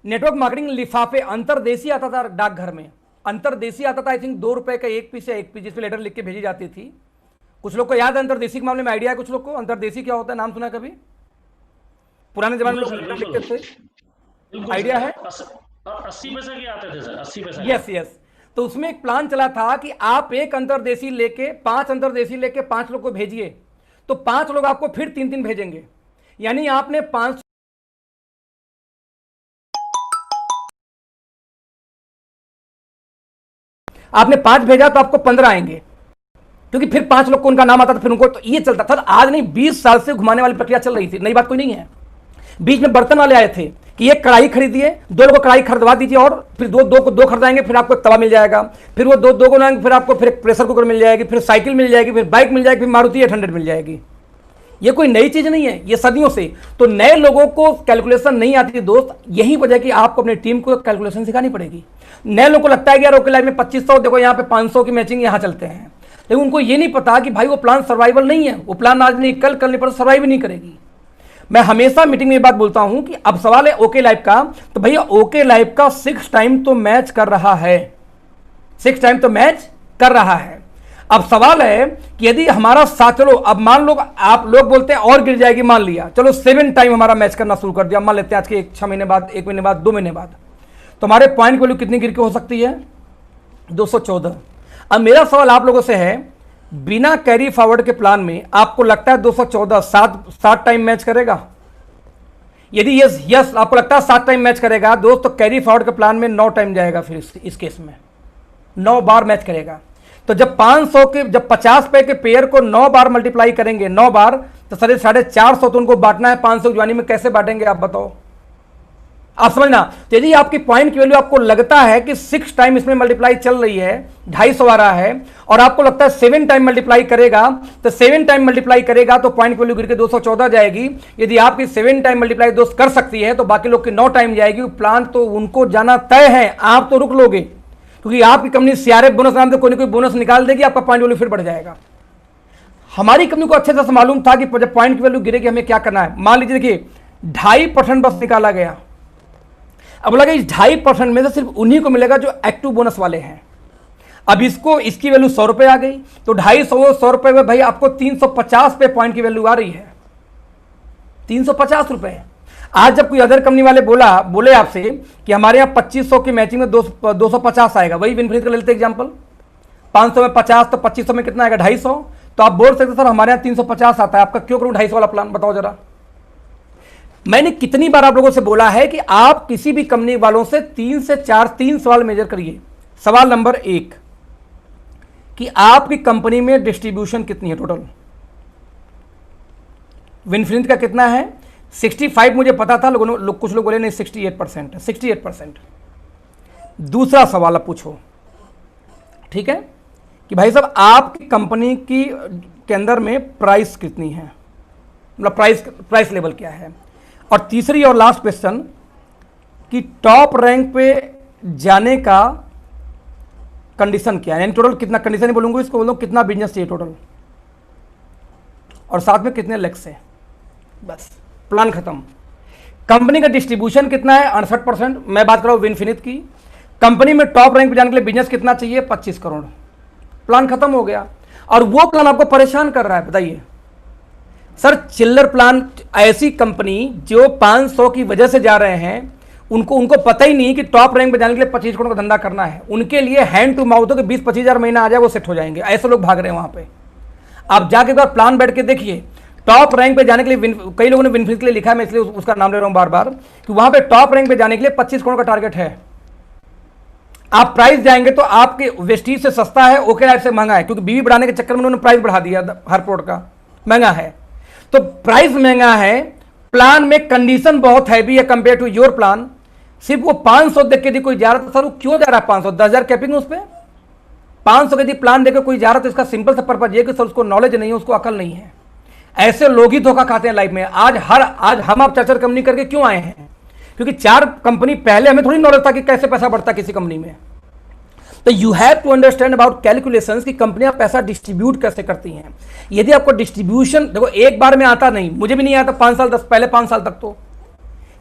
नेटवर्क मार्केटिंग लिफाफे अंतरदेशी आता था डाकघर में, अंतरदेशी आता था। आई थिंक 2 रुपए का 1 पीस या 1 पीस, जिसमें लेटर लिख के भेजी जाती थी। कुछ लोग को याद है अंतरदेशी के मामले में आइडिया है कुछ लोग को? अंतरदेशी क्या होता है, नाम सुना है कभी? पुराने जमाने में लोग लिखते थे, आइडिया है? 80 पैसे के आते थे सर, 80 पैसे। यस। तो उसमें एक प्लान चला था कि आप एक अंतरदेशी लेके 5 अंतरदेशी लेके 5 लोग को भेजिए, तो 5 लोग आपको फिर 3-3 भेजेंगे। यानी आपने 5 भेजा तो आपको 15 आएंगे, क्योंकि फिर 5 लोग को उनका नाम आता था, फिर उनको, तो ये चलता था। आज नहीं, 20 साल से घुमाने वाली प्रक्रिया चल रही थी, नई बात कोई नहीं है। बीच में बर्तन वाले आए थे कि एक कढ़ाई खरीदिए, 2 लोगों को कढ़ाई खरीदवा दीजिए, और फिर 2 खरीदाएंगे, फिर आपको एक तवा मिल जाएगा, फिर वो 2 को लाएंगे, फिर आपको फिर एक प्रेशर कुकर मिल जाएगी, फिर साइकिल मिल जाएगी, फिर बाइक मिल जाएगी, फिर मारुति 800 मिल जाएगी। ये कोई नई चीज नहीं है, ये सदियों से। तो नए लोगों को कैलकुलेशन नहीं आती दोस्त, यही वजह कि आपको अपनी टीम को कैलकुलेशन सिखानी पड़ेगी। नए लोगों को लगता है कि यार ओके लाइफ में 2500, देखो यहाँ पे 500 की मैचिंग यहाँ चलते हैं, लेकिन उनको ये नहीं पता कि भाई वो प्लान सर्वाइवल नहीं है, वो प्लान आज नहीं कल नहीं पर सर्वाइव नहीं करेगी। मैं हमेशा मीटिंग में ये बात बोलता हूं कि अब सवाल है ओके लाइफ का, तो भैया ओके लाइफ का 6 टाइम तो मैच कर रहा है, 6 टाइम तो मैच कर रहा है। अब सवाल है कि यदि हमारा साथ, चलो अब मान लो आप लोग बोलते हैं और गिर जाएगी, मान लिया चलो 7 टाइम हमारा मैच करना शुरू कर दिया, मान लेते हैं आज के 6 महीने बाद, 1 महीने बाद, 2 महीने बाद, तो हमारे पॉइंट वैल्यू कितनी गिर के हो सकती है? 214। अब मेरा सवाल आप लोगों से है, बिना कैरी फॉरवर्ड के प्लान में आपको लगता है 214 7 टाइम मैच करेगा? यदि यस आपको लगता है 7 टाइम मैच करेगा दोस्त, तो कैरी फॉरवर्ड के प्लान में 9 टाइम जाएगा, फिर इस केस में 9 बार मैच करेगा। तो जब 500 के, जब 50 रुपए के पेयर को 9 बार मल्टीप्लाई करेंगे, 9 बार, तो सर 450 तो उनको बांटना है। 500 की ज्वाइनिंग में कैसे बांटेंगे आप बताओ? आप समझना। तो यदि आपकी पॉइंट की वैल्यू आपको लगता है कि 6 टाइम इसमें मल्टीप्लाई चल रही है, 250 आ रहा है, और आपको लगता है 7 टाइम मल्टीप्लाई करेगा, तो 7 टाइम मल्टीप्लाई करेगा तो पॉइंट वैल्यू गिर के 214 जाएगी। यदि आपकी 7 टाइम मल्टीप्लाई दोस्त कर सकती है तो बाकी लोग की 9 टाइम जाएगी। प्लान तो उनको जाना तय है, आप तो रुक लोगे, क्योंकि आपकी कंपनी सीआरएफ बोनस नाम से कोई ना कोई बोनस निकाल देगी, आपका पॉइंट वैल्यू फिर बढ़ जाएगा। हमारी कंपनी को अच्छे से मालूम था कि जब पॉइंट की वैल्यू गिरेगी हमें क्या करना है। मान लीजिए देखिए 2.5% बस निकाला गया, अब लगा इस 2.5% में से सिर्फ उन्हीं को मिलेगा जो एक्टिव बोनस वाले हैं। अब इसकी वैल्यू 100 रुपए आ गई, तो 250 100 रुपए में भाई आपको 350 पे पॉइंट की वैल्यू आ रही है, 350 रुपए। आज जब कोई अदर कंपनी वाले बोले आपसे कि हमारे यहाँ 2500 की मैचिंग में 250 आएगा, वही विनफ्रीज का लेते एग्जाम्पल, 500 में 50 तो 2500 में कितना आएगा 250, तो आप बोल सकते सर हमारे यहाँ 350 आता है, आपका क्यों करूं 250 वाला प्लान, बताओ जरा। मैंने कितनी बार आप लोगों से बोला है कि आप किसी भी कंपनी वालों से 3 से 4 3 सवाल मेजर करिए। सवाल नंबर 1 कि आपकी कंपनी में डिस्ट्रीब्यूशन कितनी है टोटल, विनफ्रीज का कितना है। 65 मुझे पता था, कुछ लोग बोले नहीं 68% है, 68%। दूसरा सवाल आप पूछो, ठीक है, कि भाई साहब आपकी कंपनी के अंदर में प्राइस कितनी है, मतलब प्राइस लेवल क्या है। और तीसरी और लास्ट क्वेश्चन कि टॉप रैंक पे जाने का कंडीशन क्या है, यानी टोटल कितना, कंडीशन ही बोलूंगा इसको, बोलूँ कितना बिजनेस चाहिए टोटल, और साथ में कितने लैक्स है, बस प्लान खत्म। कंपनी का डिस्ट्रीब्यूशन कितना है 68%, मैं बात कर रहा हूं विनफिनिट की। कंपनी में टॉप रैंक पे जाने के लिए बिजनेस कितना चाहिए 25 करोड़, प्लान खत्म हो गया। और वो प्लान आपको परेशान कर रहा है, बताइए सर। चिल्लर प्लान, ऐसी कंपनी जो 500 की वजह से जा रहे हैं, उनको पता ही नहीं कि टॉप रैंक पे जाने के लिए 25 करोड़ का धंधा करना है। उनके लिए हैंड टू माउथ हो कि 20-25 हज़ार महीना आ जाए वो सेट हो जाएंगे, ऐसे लोग भाग रहे हैं वहां पे। आप जाके एक बार प्लान बैठ के देखिए, टॉप रैंक पे जाने के लिए कई लोगों ने विनफ्रीज के लिए लिखा है, मैं इसलिए उसका नाम ले रहा हूं बार बार, कि वहां पे टॉप रैंक पे जाने के लिए 25 करोड़ का टारगेट है। आप प्राइस जाएंगे तो आपके वेस्टीज से सस्ता है, ओके लाइफ से महंगा है, क्योंकि बीवी बढ़ाने के चक्कर में उन्होंने प्राइस बढ़ा दिया, हर प्रोडक्ट का महंगा है। तो प्राइस महंगा है, प्लान में कंडीशन बहुत हैवी है कंपेयर टू योर प्लान। सिर्फ वो 500 देख के यदि कोई जा रहा था, सर वो क्यों जा रहा है 500, 10,000 कैपिंग उस पर 500 यदि प्लान देकर कोई जा रहा तो इसका सिंपल सा पर्पज ये कि सर उसको नॉलेज नहीं है, उसको अकल नहीं है। ऐसे लोग ही धोखा खाते हैं लाइफ में। आज हम आप चर्चा कंपनी करके क्यों आए हैं, क्योंकि 4 कंपनी पहले हमें थोड़ी नॉलेज था कि कैसे पैसा बढ़ता है किसी कंपनी में। तो you have to understand about calculations कि कंपनियां पैसा डिस्ट्रीब्यूट कैसे करती हैं। यदि आपको डिस्ट्रीब्यूशन, देखो एक बार में आता नहीं, मुझे भी नहीं आता 5 साल 10 पहले 5 साल तक, तो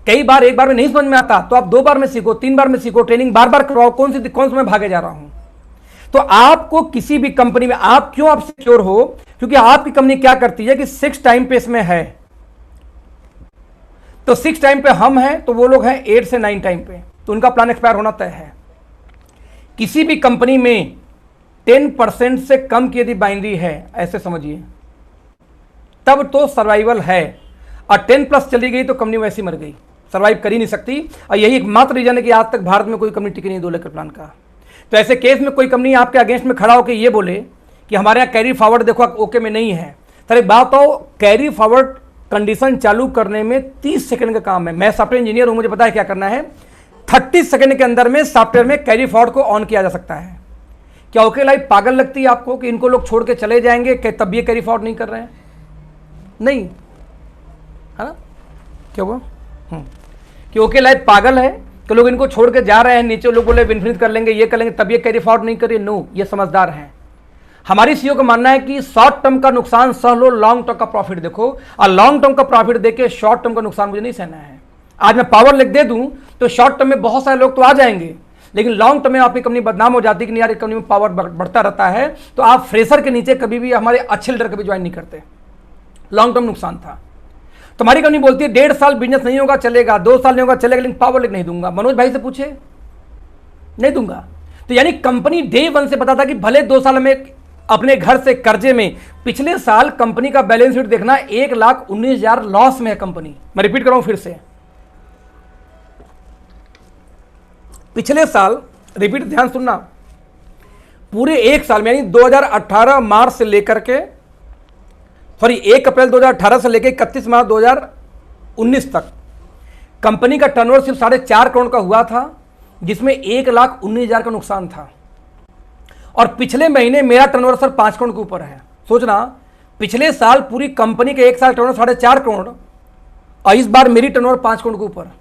कई बार एक बार में नहीं समझ में आता, तो आप 2 बार में सीखो, 3 बार में सीखो, ट्रेनिंग बार बार करवाओ, कौन से मैं भागे जा रहा हूं। तो आपको किसी भी कंपनी में आप क्यों आप सिक्योर हो, क्योंकि आपकी कंपनी क्या करती है कि 6 टाइम पे इसमें है, तो 6 टाइम पे हम हैं, तो वो लोग हैं 8 से 9 टाइम पे, तो उनका प्लान एक्सपायर होना तय है। किसी भी कंपनी में 10% से कम की यदि बाइनरी है, ऐसे समझिए, तब तो सर्वाइवल है, और 10+ चली गई तो कंपनी वैसी मर गई, सर्वाइव कर ही नहीं सकती। और यही एकमात्र रीजन है कि आज तक भारत में कोई कंपनी टिकी नहीं 2 लाख प्लान का। तो ऐसे केस में कोई कंपनी आपके अगेंस्ट में खड़ा होकर ये बोले कि हमारे यहाँ कैरी फॉरवर्ड देखो ओके में नहीं है, सर एक बात हो, कैरी फॉरवर्ड कंडीशन चालू करने में 30 सेकंड का काम है। मैं सॉफ्टवेयर इंजीनियर हूं, मुझे पता है क्या करना है। 30 सेकंड के अंदर में सॉफ्टवेयर में कैरी फॉरवर्ड को ऑन किया जा सकता है। क्या ओके लाइफ पागल लगती है आपको कि इनको लोग छोड़ के चले जाएंगे, तब ये कैरी फॉरवर्ड नहीं कर रहे हैं? नहीं है ना, क्या हुआ कि ओके लाइफ पागल है कि लोग इनको छोड़ के जा रहे हैं, नीचे लोग बोले विनफ्रीज कर लेंगे, ये कर लेंगे, तब ये कैरी फॉरवर्ड नहीं करिए। नो, ये समझदार हैं। हमारी सीईओ का मानना है कि शॉर्ट टर्म का नुकसान सह लो, लॉन्ग टर्म का प्रॉफिट देखो, और लॉन्ग टर्म का प्रॉफिट देके शॉर्ट टर्म का नुकसान मुझे नहीं सहना है। आज मैं पावर लिख दे दूं तो शॉर्ट टर्म में बहुत सारे लोग तो आ जाएंगे, लेकिन लॉन्ग टर्म में आपकी कंपनी बदनाम हो जाती है कि नहीं यार कंपनी में पावर बढ़ता रहता है, तो आप फ्रेशर के नीचे कभी भी, हमारे अच्छे लीडर कभी ज्वाइन नहीं करते। लॉन्ग टर्म नुकसान था। तुम्हारी कंपनी बोलती है 1.5 साल बिजनेस नहीं होगा चलेगा, 2 साल नहीं होगा चलेगा, लेकिन पावर लिख नहीं दूंगा। मनोज भाई से पूछे, नहीं दूंगा। तो यानी कंपनी डे 1 से पता था कि भले 2 साल में अपने घर से कर्जे में, पिछले साल कंपनी का बैलेंस शीट देखना 1,19,000 लॉस में है कंपनी। मैं रिपीट कर रहा हूं फिर से, पिछले साल, रिपीट ध्यान सुनना, पूरे 1 साल में यानी 2018 मार्च से लेकर के, सॉरी 1 अप्रैल 2018 से लेकर 31 मार्च 2019 तक कंपनी का टर्नओवर सिर्फ 4.5 करोड़ का हुआ था, जिसमें 1,19,000 का नुकसान था। और पिछले महीने मेरा टर्नओवर सर 5 करोड़ के ऊपर है। सोचना, पिछले साल पूरी कंपनी के एक साल टर्नओवर 4.5 करोड़ और इस बार मेरी टर्नओवर 5 करोड़ के ऊपर,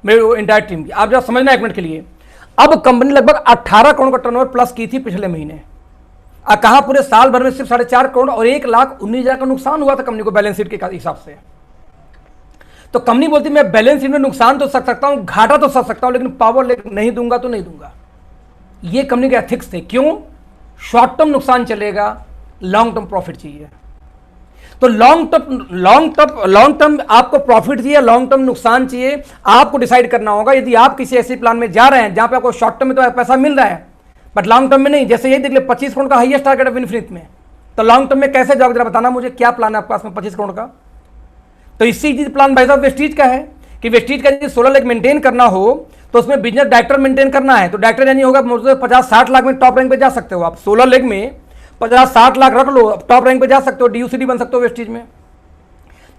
मेरे इंटायर टीम की। आप जरा समझना 1 मिनट के लिए, अब कंपनी लगभग 18 करोड़ का टर्नओवर प्लस की थी पिछले महीने, कहा पूरे साल भर में सिर्फ 4.5 करोड़ और 1,19,000 का नुकसान हुआ था कंपनी को बैलेंस शीट के हिसाब से। तो कंपनी बोलती मैं बैलेंस शीट में नुकसान तो सक सकता हूं, घाटा तो सक सकता हूं, लेकिन पावर नहीं दूंगा तो नहीं दूंगा। ये कंपनी के एथिक्स थे। क्यों? शॉर्ट टर्म नुकसान चलेगा, लॉन्ग टर्म प्रॉफिट चाहिए। तो लॉन्ग टर्म आपको प्रॉफिट चाहिए, लॉन्ग टर्म नुकसान चाहिए, आपको डिसाइड करना होगा। यदि आप किसी ऐसे प्लान में जा रहे हैं जहां पे आपको शॉर्ट टर्म में तो पैसा मिल रहा है बट लॉन्ग टर्म में नहीं, जैसे ये देख ले 25 करोड़ का हाईएस्ट टारगेट है विनफ्रीत में, तो लॉन्ग टर्म में कैसे जाओगे? जरा बताना मुझे, क्या प्लान है आपके पास में 25 करोड़ का? तो इसी चीज प्लान भाई साहब वेस्टीज का है कि वेस्टीज का यदि 16 लाख मेंटेन करना हो तो उसमें बिजनेस डायरेक्टर मेंटेन करना है। तो डायरेक्टर यानी होगा 50-60 लाख में टॉप रैंक पे जा सकते हो आप। 16 लाख में 50-60 लाख रख लो, टॉप रैंक पे जा सकते हो, डीयूसीडी बन सकते हो वेस्टीज में।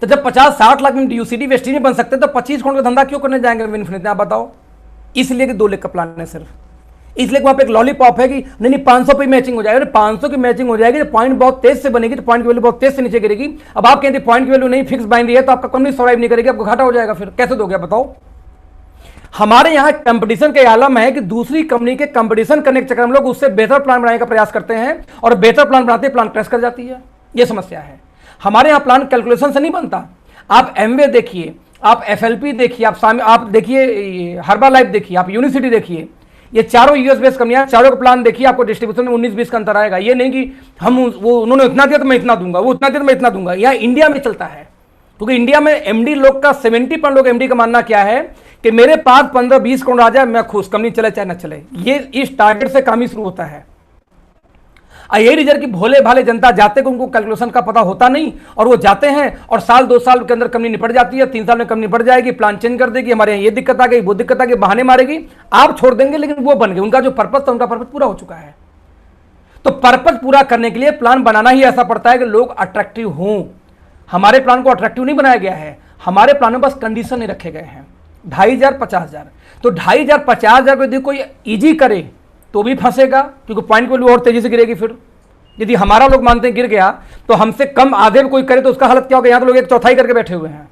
तो जब 50-60 लाख में डीयूसीडी वेस्टीज में बन सकते हैं तो 25 करोड़ का धंधा क्यों करने जाएंगे विनफ्रीत में? आप बताओ। इसलिए कि 2 लाख का प्लान है सिर्फ, इसलिए वहां पे एक लॉलीपॉप है कि नहीं 500 पे मैचिंग हो जाएगा। 500 की मैचिंग हो जाएगी तो पॉइंट बहुत तेज से बनेगी, तो पॉइंट की वैल्यू बहुत तेज से नीचे गिरेगी। अब आप कहते हैं पॉइंट की वैल्यू नहीं फिक्स बाइंड है तो आपका कंपनी सर्वाइव नहीं करेगी, आपको घाटा हो जाएगा। फिर कैसे दोगे बताओ? हमारे यहाँ कंपटीशन के आलम है कि दूसरी कंपनी के कंपटीशन करने के चक्कर में लोग उससे बेहतर प्लान बनाने का प्रयास करते हैं और बेहतर प्लान बनाते प्लान क्रैश कर जाती है। ये समस्या है। हमारे यहाँ प्लान कैलकुलेशन से नहीं बनता। आप एमवे देखिए, आप एफएलपी देखिए, आप देखिए हर्बा लाइफ देखिए, आप यूनिवर्सिटी देखिए, ये चारों यूएस बेस्ड कंपनियां, चारों का प्लान देखिए, आपको डिस्ट्रीब्यूशन में 19-20 का अंतर आएगा। ये नहीं कि हम वो उन्होंने इतना दिया तो मैं इतना दूंगा, वो उतना दिया तो मैं इतना दूंगा। यहाँ इंडिया में चलता है क्योंकि इंडिया में एमडी लोग का 70% लोग एमडी का मानना क्या है कि मेरे पास 15-20 करोड़ आ जाए मैं खुश, कंपनी चले चाहे ना चले। ये इस टारगेट से काम ही शुरू होता है। यही रीजन की भोले भाले जनता जाते कि उनको कैलकुलेशन का पता होता नहीं और वो जाते हैं और साल 2 साल के अंदर कंपनी निपट जाती है, 3 साल में कंपनी निपट जाएगी, प्लान चेंज कर देगी, हमारे यहाँ ये दिक्कत आ गई, वो दिक्कत आ गई, बहाने मारेगी, आप छोड़ देंगे, लेकिन वो बन गए। उनका जो पर्पस था उनका पर्पस पूरा हो चुका है। तो पर्पस पूरा करने के लिए प्लान बनाना ही ऐसा पड़ता है कि लोग अट्रैक्टिव हों। हमारे प्लान को अट्रैक्टिव नहीं बनाया गया है, हमारे प्लान में बस कंडीशन नहीं रखे गए हैं। 2,500 50,000, तो 2,500 50,000 को यदि कोई ईजी करे तो भी फंसेगा क्योंकि पॉइंट वैल्यू और तेजी से गिरेगी। फिर यदि हमारा लोग मानते हैं गिर गया तो हमसे कम आधे में कोई करे तो उसका हालत क्या होगा? यहां तो लोग 1/4 करके बैठे हुए हैं।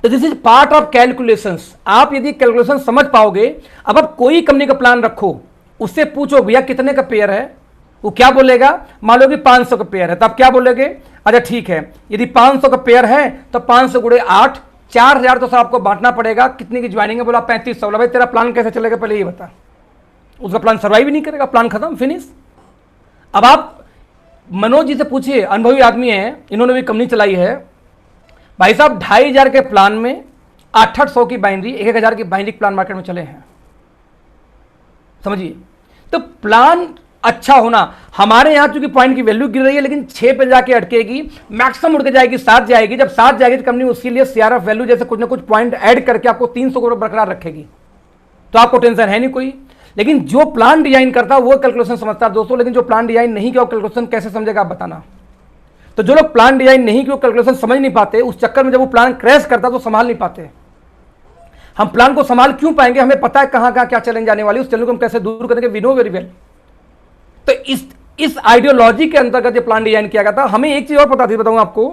तो this is part of calculations. आप यदि कैलकुलेशन समझ पाओगे, अब आप कोई कंपनी का प्लान रखो, उससे पूछो भैया कितने का पेयर है, वो क्या बोलेगा? मान लो कि 500 का पेयर है, तो आप क्या बोलोगे? अच्छा ठीक है, यदि 500 का पेयर है तो 500 × 8 4,000 तो सर आपको बांटना पड़ेगा। कितने की ज्वाइनिंग है? बोला 3500। भाई तेरा प्लान कैसे चलेगा पहले ये बता। उसका प्लान सर्वाइव ही नहीं करेगा, प्लान खत्म, फिनिश। अब आप मनोज जी से पूछिए, अनुभवी आदमी है, इन्होंने भी कंपनी चलाई है। भाई साहब 2,500 के प्लान में 800 की बाइनरी, 1,000 की बाइनरी प्लान मार्केट में चले हैं। समझिए, तो प्लान अच्छा होना। हमारे यहां चूंकि पॉइंट की वैल्यू गिर रही है लेकिन 6 पे जाके अटकेगी, मैक्सिमम उड़ के जाएगी 7 जाएगी। जब 7 जाएगी तो कंपनी उसके लिए सीआरएफ वैल्यू जैसे कुछ ना कुछ पॉइंट ऐड करके आपको 300 करोड़ बरकरार रखेगी, तो आपको टेंशन है नहीं कोई। लेकिन जो प्लान डिजाइन करता है वो कैलकुलेशन समझता है दोस्तों, लेकिन जो प्लान डिजाइन नहीं किया वो कैलकुलेशन कैसे समझेगा आप बताना। तो जो लोग प्लान डिजाइन नहीं किया कैलकुलेशन समझ नहीं पाते, उस चक्कर में जब वो प्लान क्रैश करता तो संभाल नहीं पाते। हम प्लान को संभाल क्यों पाएंगे? हमें पता है कहां कहां क्या चैलेंज आने वाली, उस चैलेंज को हम कैसे दूर करेंगे, वी नो वेरी वेल। तो इस आइडियोलॉजी के अंतर्गत जो प्लान डिजाइन किया गया था, हमें एक चीज और पता थी, बताऊंगा आपको,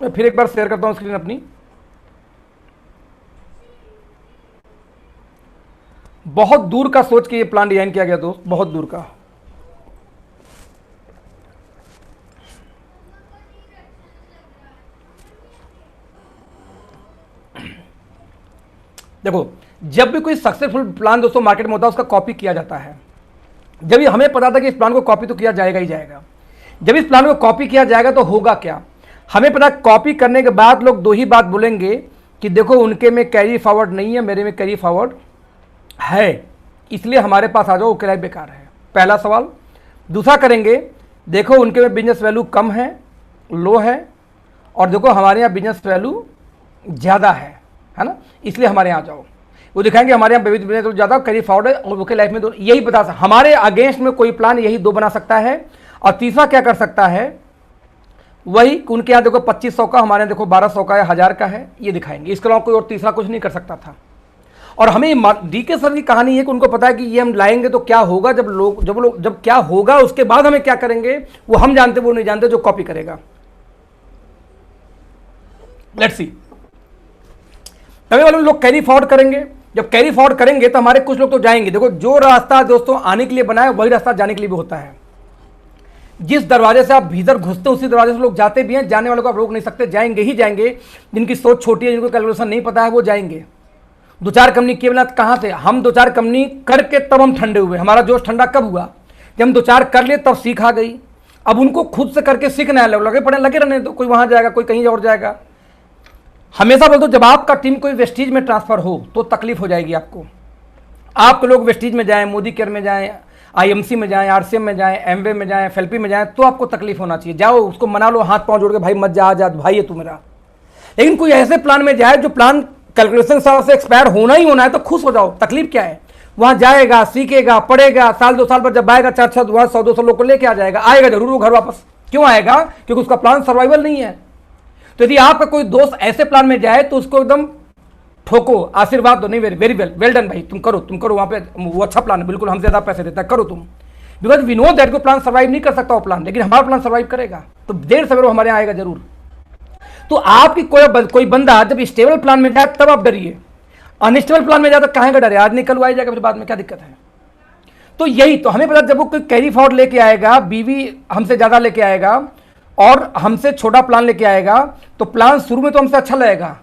मैं फिर एक बार शेयर करता हूं स्क्रीन अपनी। बहुत दूर का सोच के ये प्लान डिजाइन किया गया दोस्त, बहुत दूर का। देखो, जब भी कोई सक्सेसफुल प्लान दोस्तों मार्केट में होता है उसका कॉपी किया जाता है। जब ये हमें पता था कि इस प्लान को कॉपी तो किया जाएगा ही जाएगा। जब इस प्लान को कॉपी किया जाएगा तो होगा क्या? हमें पता, कॉपी करने के बाद लोग 2 ही बात बोलेंगे कि देखो उनके में कैरी फॉरवर्ड नहीं है, मेरे में कैरी फॉरवर्ड है, इसलिए हमारे पास आ जाओ, किराया बेकार है। पहला सवाल। दूसरा करेंगे, देखो उनके में बिजनेस वैल्यू कम है, लो है, और देखो हमारे यहाँ बिजनेस वैल्यू ज़्यादा है ना, इसलिए हमारे यहाँ जाओ। वो दिखाएंगे हमारे यहाँ बिजनेस वैल्यू ज़्यादा, कैरी फॉरवर्ड है, और उनके लाइफ में यही बता सकता। हमारे अगेंस्ट में कोई प्लान यही 2 बना सकता है। और तीसरा क्या कर सकता है, वही उनके यहाँ देखो 2500 का, हमारे यहाँ देखो 1200 का है, 1000 का है, ये दिखाएंगे। इसके अलावा कोई और तीसरा कुछ नहीं कर सकता था। और हमें डीके सर की कहानी है कि उनको पता है कि ये हम लाएंगे तो क्या होगा, जब क्या होगा उसके बाद हमें क्या करेंगे वो हम जानते, वो नहीं जानते जो कॉपी करेगा। लेट्स सी, तभी वाले लोग कैरी फॉरवर्ड करेंगे। जब कैरी फॉरवर्ड करेंगे तो हमारे कुछ लोग तो जाएंगे। देखो, जो रास्ता दोस्तों आने के लिए बना है वही रास्ता जाने के लिए भी होता है। जिस दरवाजे से आप भीतर घुसते उसी दरवाजे से लोग जाते भी हैं। जाने वालों को आप रोक नहीं सकते, जाएंगे ही जाएंगे। जिनकी सोच छोटी है, जिनको कैलकुलेशन नहीं पता है, वो जाएंगे। दो चार कंपनी केवल कहाँ से, हम दो चार कंपनी करके तब हम ठंडे हुए। हमारा जोश ठंडा कब हुआ, जब हम दो चार कर लिए तब सीख आ गई। अब उनको खुद से करके सीखना है, लगे पड़े लगे रहने तो कोई वहाँ जाएगा, कोई कहीं और जाएगा। हमेशा बोल दो, जब आपका टीम कोई वेस्टीज में ट्रांसफर हो तो तकलीफ हो जाएगी आपको। आपके लोग वेस्टीज में जाएं, मोदी केयर में जाएं, आईएमसी में जाएं, आरसीएम में जाएं, एमवे में जाएं, एफएलपी में जाएं, तो आपको तकलीफ होना चाहिए। जाओ, उसको मना लो, हाथ पांव जोड़ के, भाई मत जा, जा भाई है तू मेरा। लेकिन कोई ऐसे प्लान में जाए जो प्लान कैलकुलेशन साल से एक्सपायर होना ही होना है, तो खुश हो जाओ, तकलीफ क्या है। वहां जाएगा, सीखेगा, पढ़ेगा, साल 2 साल पर जब आएगा 4-4 वहां 100-200 लोग को लेके आ जाएगा। आएगा जरूर वो घर वापस। क्यों आएगा? क्योंकि उसका प्लान सर्वाइवल नहीं है। तो यदि आपका कोई दोस्त ऐसे प्लान में जाए तो उसको एकदम ठोको, आशीर्वाद दो, नहीं वेरी वेल डन भाई, तुम करो वहां पे, वो अच्छा प्लान है, बिल्कुल हमसे ज्यादा पैसे देता है, करो तुम। बिकॉज वी नो दैट को प्लान सर्वाइव नहीं कर सकता वो प्लान, लेकिन हमारा प्लान सर्वाइव करेगा। तो देर सवेर वो हमारे यहाँ आएगा जरूर। तो आपकी कोई बंदा जब स्टेबल प्लान में जाए तब आप डरिए, अनस्टेबल प्लान में जाए तो कहेंगे डरे, आज निकल आ जाएगा, फिर बाद में क्या दिक्कत है। तो यही तो हमें पता, जब वो कोई कैरी फॉरवर्ड लेके आएगा, बीवी हमसे ज्यादा लेके आएगा और हमसे छोटा प्लान लेके आएगा, तो प्लान शुरू में तो हमसे अच्छा लगेगा,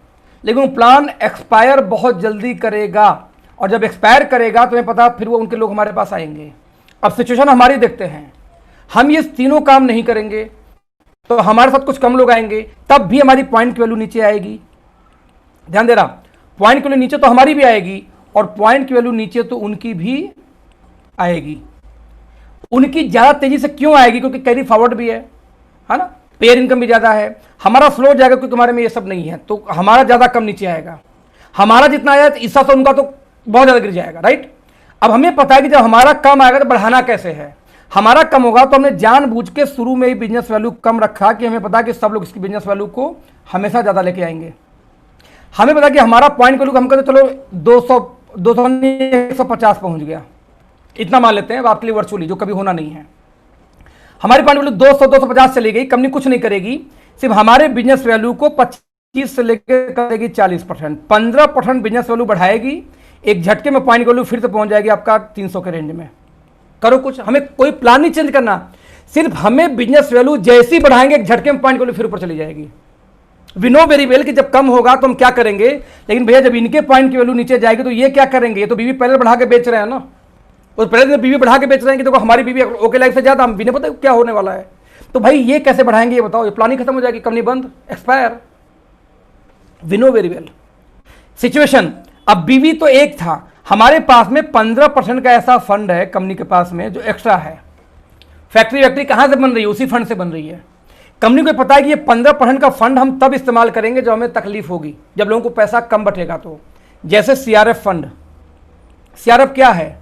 लेकिन वो प्लान एक्सपायर बहुत जल्दी करेगा। और जब एक्सपायर करेगा तो हमें पता, फिर वो उनके लोग हमारे पास आएंगे। अब सिचुएशन हमारी देखते हैं, हम ये तीनों काम नहीं करेंगे तो हमारे साथ कुछ कम लोग आएंगे, तब भी हमारी पॉइंट की वैल्यू नीचे आएगी। ध्यान दे रहा, पॉइंट की वैल्यू नीचे तो हमारी भी आएगी और पॉइंट की वैल्यू नीचे तो उनकी भी आएगी। उनकी ज्यादा तेजी से क्यों आएगी? क्योंकि कैरी फॉरवर्ड भी है ना, पेयर इनकम भी ज्यादा है। हमारा स्लो जाएगा क्योंकि हमारे में ये सब नहीं है, तो हमारा ज्यादा कम नीचे आएगा। हमारा जितना आया इस हिसाब से उनका तो बहुत ज्यादा गिर जाएगा, राइट। अब हमें पता है कि जब हमारा कम आएगा तो बढ़ाना कैसे है। हमारा कम होगा तो हमने जानबूझ के शुरू में ही बिजनेस वैल्यू कम रखा, कि हमें पता है कि सब लोग इसकी बिजनेस वैल्यू को हमेशा ज्यादा लेके आएंगे। हमें पता कि हमारा पॉइंट वैल्यू हम कहते चलो 150 पहुंच गया, इतना मान लेते हैं आपके लिए वर्चुअली, जो कभी होना नहीं है। हमारी पॉइंट वैल्यू 200-250 चली गई, कंपनी कुछ नहीं करेगी, सिर्फ हमारे बिजनेस वैल्यू को 25 से लेकर करेगी 40%, 15% बिजनेस वैल्यू बढ़ाएगी। एक झटके में पॉइंट वैल्यू फिर से पहुंच जाएगी आपका 300 के रेंज में। करो कुछ, हमें कोई प्लान नहीं चेंज करना, सिर्फ हमें बिजनेस वैल्यू जैसी बढ़ाएंगे एक झटके में पॉइंट वैल्यू फिर ऊपर चली जाएगी। वी नो वेरी वेल कि जब कम होगा तो हम क्या करेंगे, लेकिन भैया जब इनके पॉइंट की वैल्यू नीचे जाएगी तो ये क्या करेंगे, ये तो बीवी पहले बढ़ा के बेच रहे हैं ना, और पहले दिन बीवी बढ़ा के बेच रहे हैं कि देखो हमारी बीवी ओके लाइफ से ज्यादा, हम भी नहीं पता क्या होने वाला है। तो भाई ये कैसे बढ़ाएंगे, ये बताओ, ये प्लानिंग खत्म हो जाएगी, कंपनी बंद, expire. We know very well situation. अब बीवी तो एक था, हमारे पास में 15% का ऐसा फंड है कंपनी के पास में जो एक्स्ट्रा है। फैक्ट्री वैक्ट्री कहां से बन रही है, उसी फंड से बन रही है। कंपनी को पता है कि ये 15% का फंड हम तब इस्तेमाल करेंगे जब हमें तकलीफ होगी, जब लोगों को पैसा कम बचेगा। तो जैसे सीआरएफ फंड, सीआरएफ क्या है,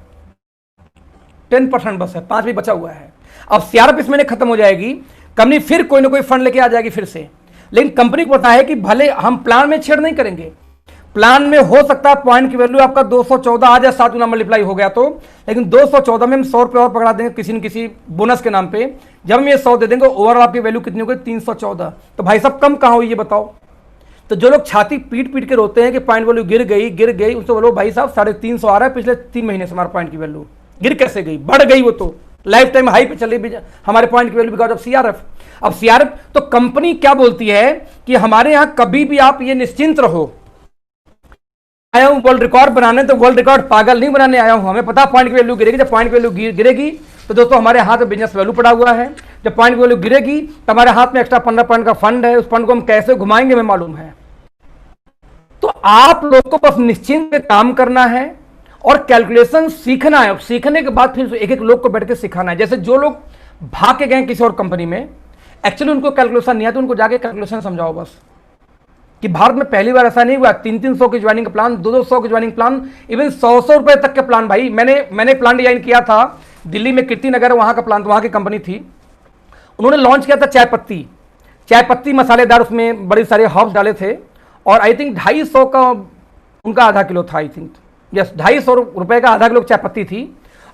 10% बस है, 5 भी बचा हुआ है। अब सीआरएफ इस महीने खत्म हो जाएगी, कंपनी फिर कोई ना कोई फंड लेके आ जाएगी फिर से। लेकिन कंपनी को पता है कि भले हम प्लान में छेड़ नहीं करेंगे, प्लान में हो सकता है पॉइंट की वैल्यू आपका 214 आ जाए, 7 गुना मल्टीप्लाई हो गया तो, लेकिन 214 में हम 100 रुपये और पकड़ा देंगे किसी न किसी बोनस के नाम पे। जब हम ये 100 दे देंगे, ओवरऑल आपकी वैल्यू कितनी हो गई, 314। तो भाई साहब कम कहाँ हुई ये बताओ। तो जो लोग छाती पीट पीट के रोते हैं कि पॉइंट वैल्यू गिर गई, उससे बोलो भाई साहब 350 आ रहा है, पिछले 3 महीने से हमारा पॉइंट की वैल्यू गिर कैसे गई, बढ़ गई। वो तो लाइफ टाइम हाई पे चल रही हमारे पॉइंट की वैल्यू बिकॉज ऑफ सीआरएफ। अब सीआरएफ तो कंपनी क्या बोलती है कि हमारे यहां कभी भी आप ये निश्चिंत रहो, आया हूं वर्ल्ड रिकॉर्ड बनाने, तो वर्ल्ड रिकॉर्ड पागल नहीं बनाने आया हूं, हमें पता पॉइंट की वैल्यू गिरेगी। जब पॉइंट की वैल्यू गिरेगी तो दोस्तों हमारे हाथ में बिजनेस वैल्यू पड़ा हुआ है। जब पॉइंट की वैल्यू गिरेगी तो हमारे हाथ में एक्स्ट्रा 15 पॉइंट का फंड है, उस फंड को हम कैसे घुमाएंगे हमें मालूम है। तो आप लोग को बस निश्चिंत काम करना है और कैलकुलेशन सीखना है। सीखने के बाद फिर एक एक लोग को बैठ के सिखाना है। जैसे जो लोग भाग के गए किसी और कंपनी में, एक्चुअली उनको कैलकुलेशन नहीं आता, उनको जाके कैलकुलेशन समझाओ बस, कि भारत में पहली बार ऐसा नहीं हुआ 300 की ज्वाइनिंग का प्लान, 200 की ज्वाइनिंग प्लान, इवन 100 रुपए तक के प्लान। भाई मैंने प्लान डिजाइन किया था दिल्ली में, कीर्ति नगर वहां का प्लान, वहां की कंपनी थी, उन्होंने लॉन्च किया था चाय पत्ती मसालेदार, उसमें बड़ी सारे हर्ब्स डाले थे और आई थिंक 250 का उनका आधा किलो था, आई थिंक यस, 250 रुपये का आधा किलो चाय पत्ती थी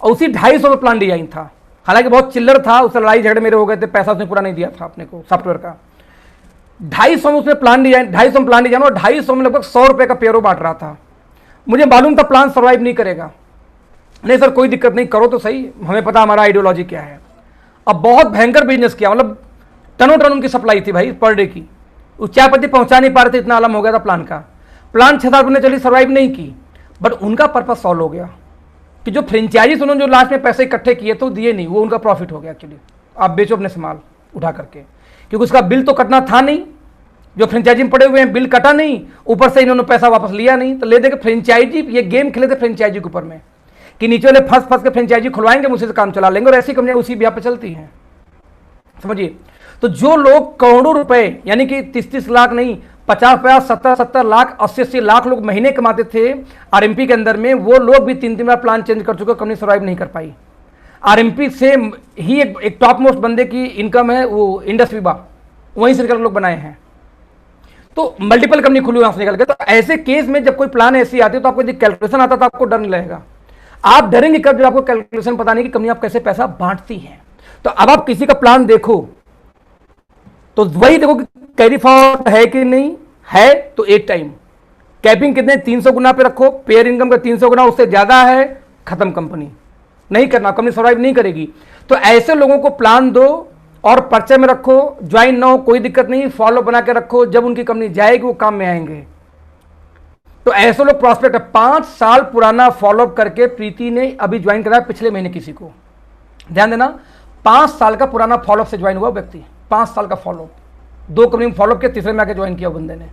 और उसी 250 में प्लान डिजाइन था। हालांकि बहुत चिल्लर था, उससे लड़ाई झगड़े मेरे हो गए थे, पैसा उसने पूरा नहीं दिया था अपने को सॉफ्टवेयर का। 250 में उसने प्लान डिजाइन, 250 में प्लान डिजाइन और 250 में लगभग 100 रुपये का पेरो बांट रहा था। मुझे मालूम था प्लान सर्वाइव नहीं करेगा। नहीं सर कोई दिक्कत नहीं, करो तो सही, हमें पता हमारा आइडियोलॉजी क्या है। अब बहुत भयंकर बिजनेस किया, मतलब टनों टन उनकी सप्लाई थी भाई पर डे की। उस चाय पत्ती पहुंचा नहीं पा रहे थे, इतना आलम हो गया था प्लान का। प्लान 6-7 महीने चली, सर्वाइव नहीं की, बट उनका पर्पज सॉल्व हो गया कि जो फ्रेंचाइजीज उन्होंने जो लास्ट में पैसे इकट्ठे किए तो दिए नहीं, वो उनका प्रॉफिट हो गया एक्चुअली। आप बेचो अपने सामान उठा करके, क्योंकि उसका बिल तो कटना था नहीं, जो फ्रेंचाइजी में पड़े हुए हैं बिल कटा नहीं, ऊपर से इन्होंने पैसा वापस लिया नहीं, तो ले दे के फ्रेंचाइजी, ये गेम खेले थे फ्रेंचाइजी के ऊपर में कि नीचे वाले फंस के फ्रेंचाइजी खुलवाएंगे, मुझसे काम चला लेंगे, और ऐसी कंपनियां उसी ब्याह पे चलती हैं, समझिए। तो जो लोग करोड़ों रुपए यानी कि 30-30 लाख नहीं, 50-50, 70-70 लाख, 80-80 लाख लोग महीने कमाते थे आरएमपी के अंदर में, वो लोग भी 3-3 बार प्लान चेंज कर चुके, कंपनी सर्वाइव नहीं कर पाई। आरएमपी से ही एक टॉप मोस्ट बंदे की इनकम है वो इंडस्ट्री बा, वहीं से निकल लोग बनाए हैं। तो मल्टीपल कंपनी खुली वहां से निकल के। तो ऐसे केस में जब कोई प्लान ऐसी आती है तो आपको यदि कैलकुलेशन आता तो आपको डर नहीं लगेगा। आप डरेंगे कब, जब आपको कैलकुलेशन पता नहीं कि कंपनी आप कैसे पैसा बांटती है। तो अब आप किसी का प्लान देखो तो वही देखो कि कैरी फॉरवर्ड है कि नहीं है, तो एक टाइम कैपिंग कितने 300 गुना पे रखो, पेयर इनकम का 300 गुना, उससे ज्यादा है खत्म, कंपनी नहीं करना, कंपनी सर्वाइव नहीं करेगी। तो ऐसे लोगों को प्लान दो और पर्चे में रखो, ज्वाइन ना हो कोई दिक्कत नहीं, फॉलो बना के रखो, जब उनकी कंपनी जाएगी वो काम में आएंगे। तो ऐसे लोग प्रॉस्पेक्ट है। 5 साल पुराना फॉलोअप करके प्रीति ने अभी ज्वाइन कराया पिछले महीने किसी को, ध्यान देना, 5 साल का पुराना फॉलोअप से ज्वाइन हुआ व्यक्ति, 5 साल का फॉलोअप, 2 कंपनी में फॉलोअप किया, तीसरे में आके ज्वाइन किया बंदे ने।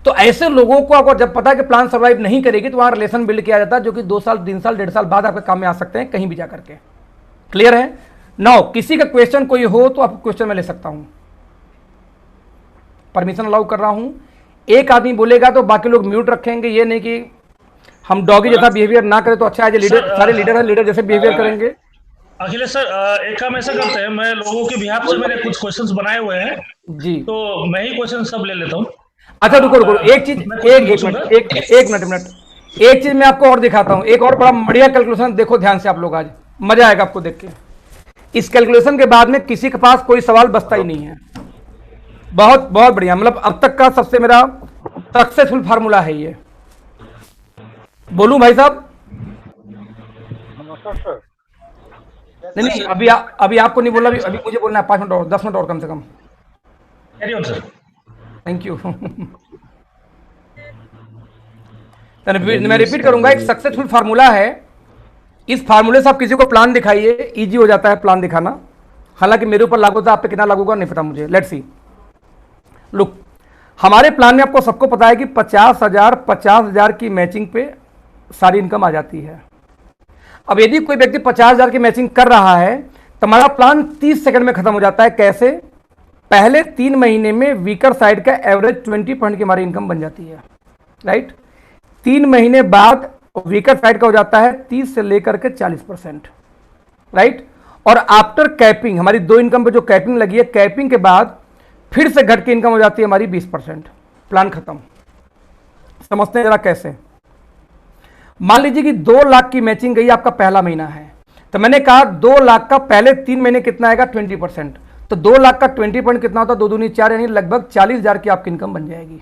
तो ऐसे लोगों को अगर जब पता है कि प्लान सर्वाइव नहीं करेगी तो वहां रिलेशन बिल्ड किया जाता है, जो कि 2 साल 3 साल 1.5 साल बाद आपके काम में आ सकते हैं कहीं भी जाकर के। क्लियर है? नाउ किसी का क्वेश्चन कोई हो तो आपको क्वेश्चन में ले सकता हूं, परमिशन अलाउ कर रहा हूं। एक आदमी बोलेगा तो बाकी लोग म्यूट रखेंगे, ये नहीं कि हम डॉगी जैसा बिहेवियर ना करें तो अच्छा है, लीडर सारे लीडर हैं, लीडर जैसे बिहेवियर करेंगे। अखिलेश सर, एक काम ऐसा करते हैं, मैं लोगों के बिहाफ से मैंने कुछ क्वेश्चंस बनाए हुए हैं जी, तो मैं ही क्वेश्चन सब ले लेता हूँ। अच्छा रुको रुको, एक चीज, एक मिनट, एक चीज मैं आपको और दिखाता हूं, एक और बड़ा बढ़िया कैलकुलेशन देखो ध्यान से आप लोग, आज मजा आएगा आपको देख के। इस कैलकुलेशन के बाद में किसी के पास कोई सवाल बचता ही नहीं है। बहुत बहुत बढ़िया, मतलब अब तक का सबसे मेरा सक्सेसफुल फार्मूला है ये। बोलूं भाई साहब? नहीं, अभी आपको नहीं बोला, अभी मुझे बोलना है 5 मिनट और, 10 मिनट और कम से कम। Thank you. मैं रिपीट करूंगा, एक सक्सेसफुल फार्मूला है, इस फार्मूले से आप किसी को प्लान दिखाइए, इजी हो जाता है प्लान दिखाना। हालांकि मेरे ऊपर लागू होता है, आप पे कितना लागू होगा नहीं पता मुझे, लेट्स सी। लुक, हमारे प्लान में आपको सबको पता है कि 50,000 की मैचिंग पे सारी इनकम आ जाती है। अब यदि कोई व्यक्ति 50,000 की मैचिंग कर रहा है तो हमारा प्लान 30 सेकंड में खत्म हो जाता है। कैसे? पहले 3 महीने में वीकर साइड का एवरेज 20% की हमारी इनकम बन जाती है, राइट। 3 महीने बाद वीकर साइड का हो जाता है 30 से लेकर के 40%, राइट। और आफ्टर कैपिंग हमारी 2 इनकम पे जो कैपिंग लगी है, कैपिंग के बाद फिर से घट के इनकम हो जाती है हमारी 20%, प्लान खत्म। समझते हैं जरा कैसे? मान लीजिए कि 2 लाख की मैचिंग गई, आपका पहला महीना है, तो मैंने कहा 2 लाख का पहले 3 महीने कितना आएगा? 20%। तो 2 लाख का 20% कितना होता है? 2 दूनी 4, यानी लगभग 40,000 की आपकी इनकम बन जाएगी।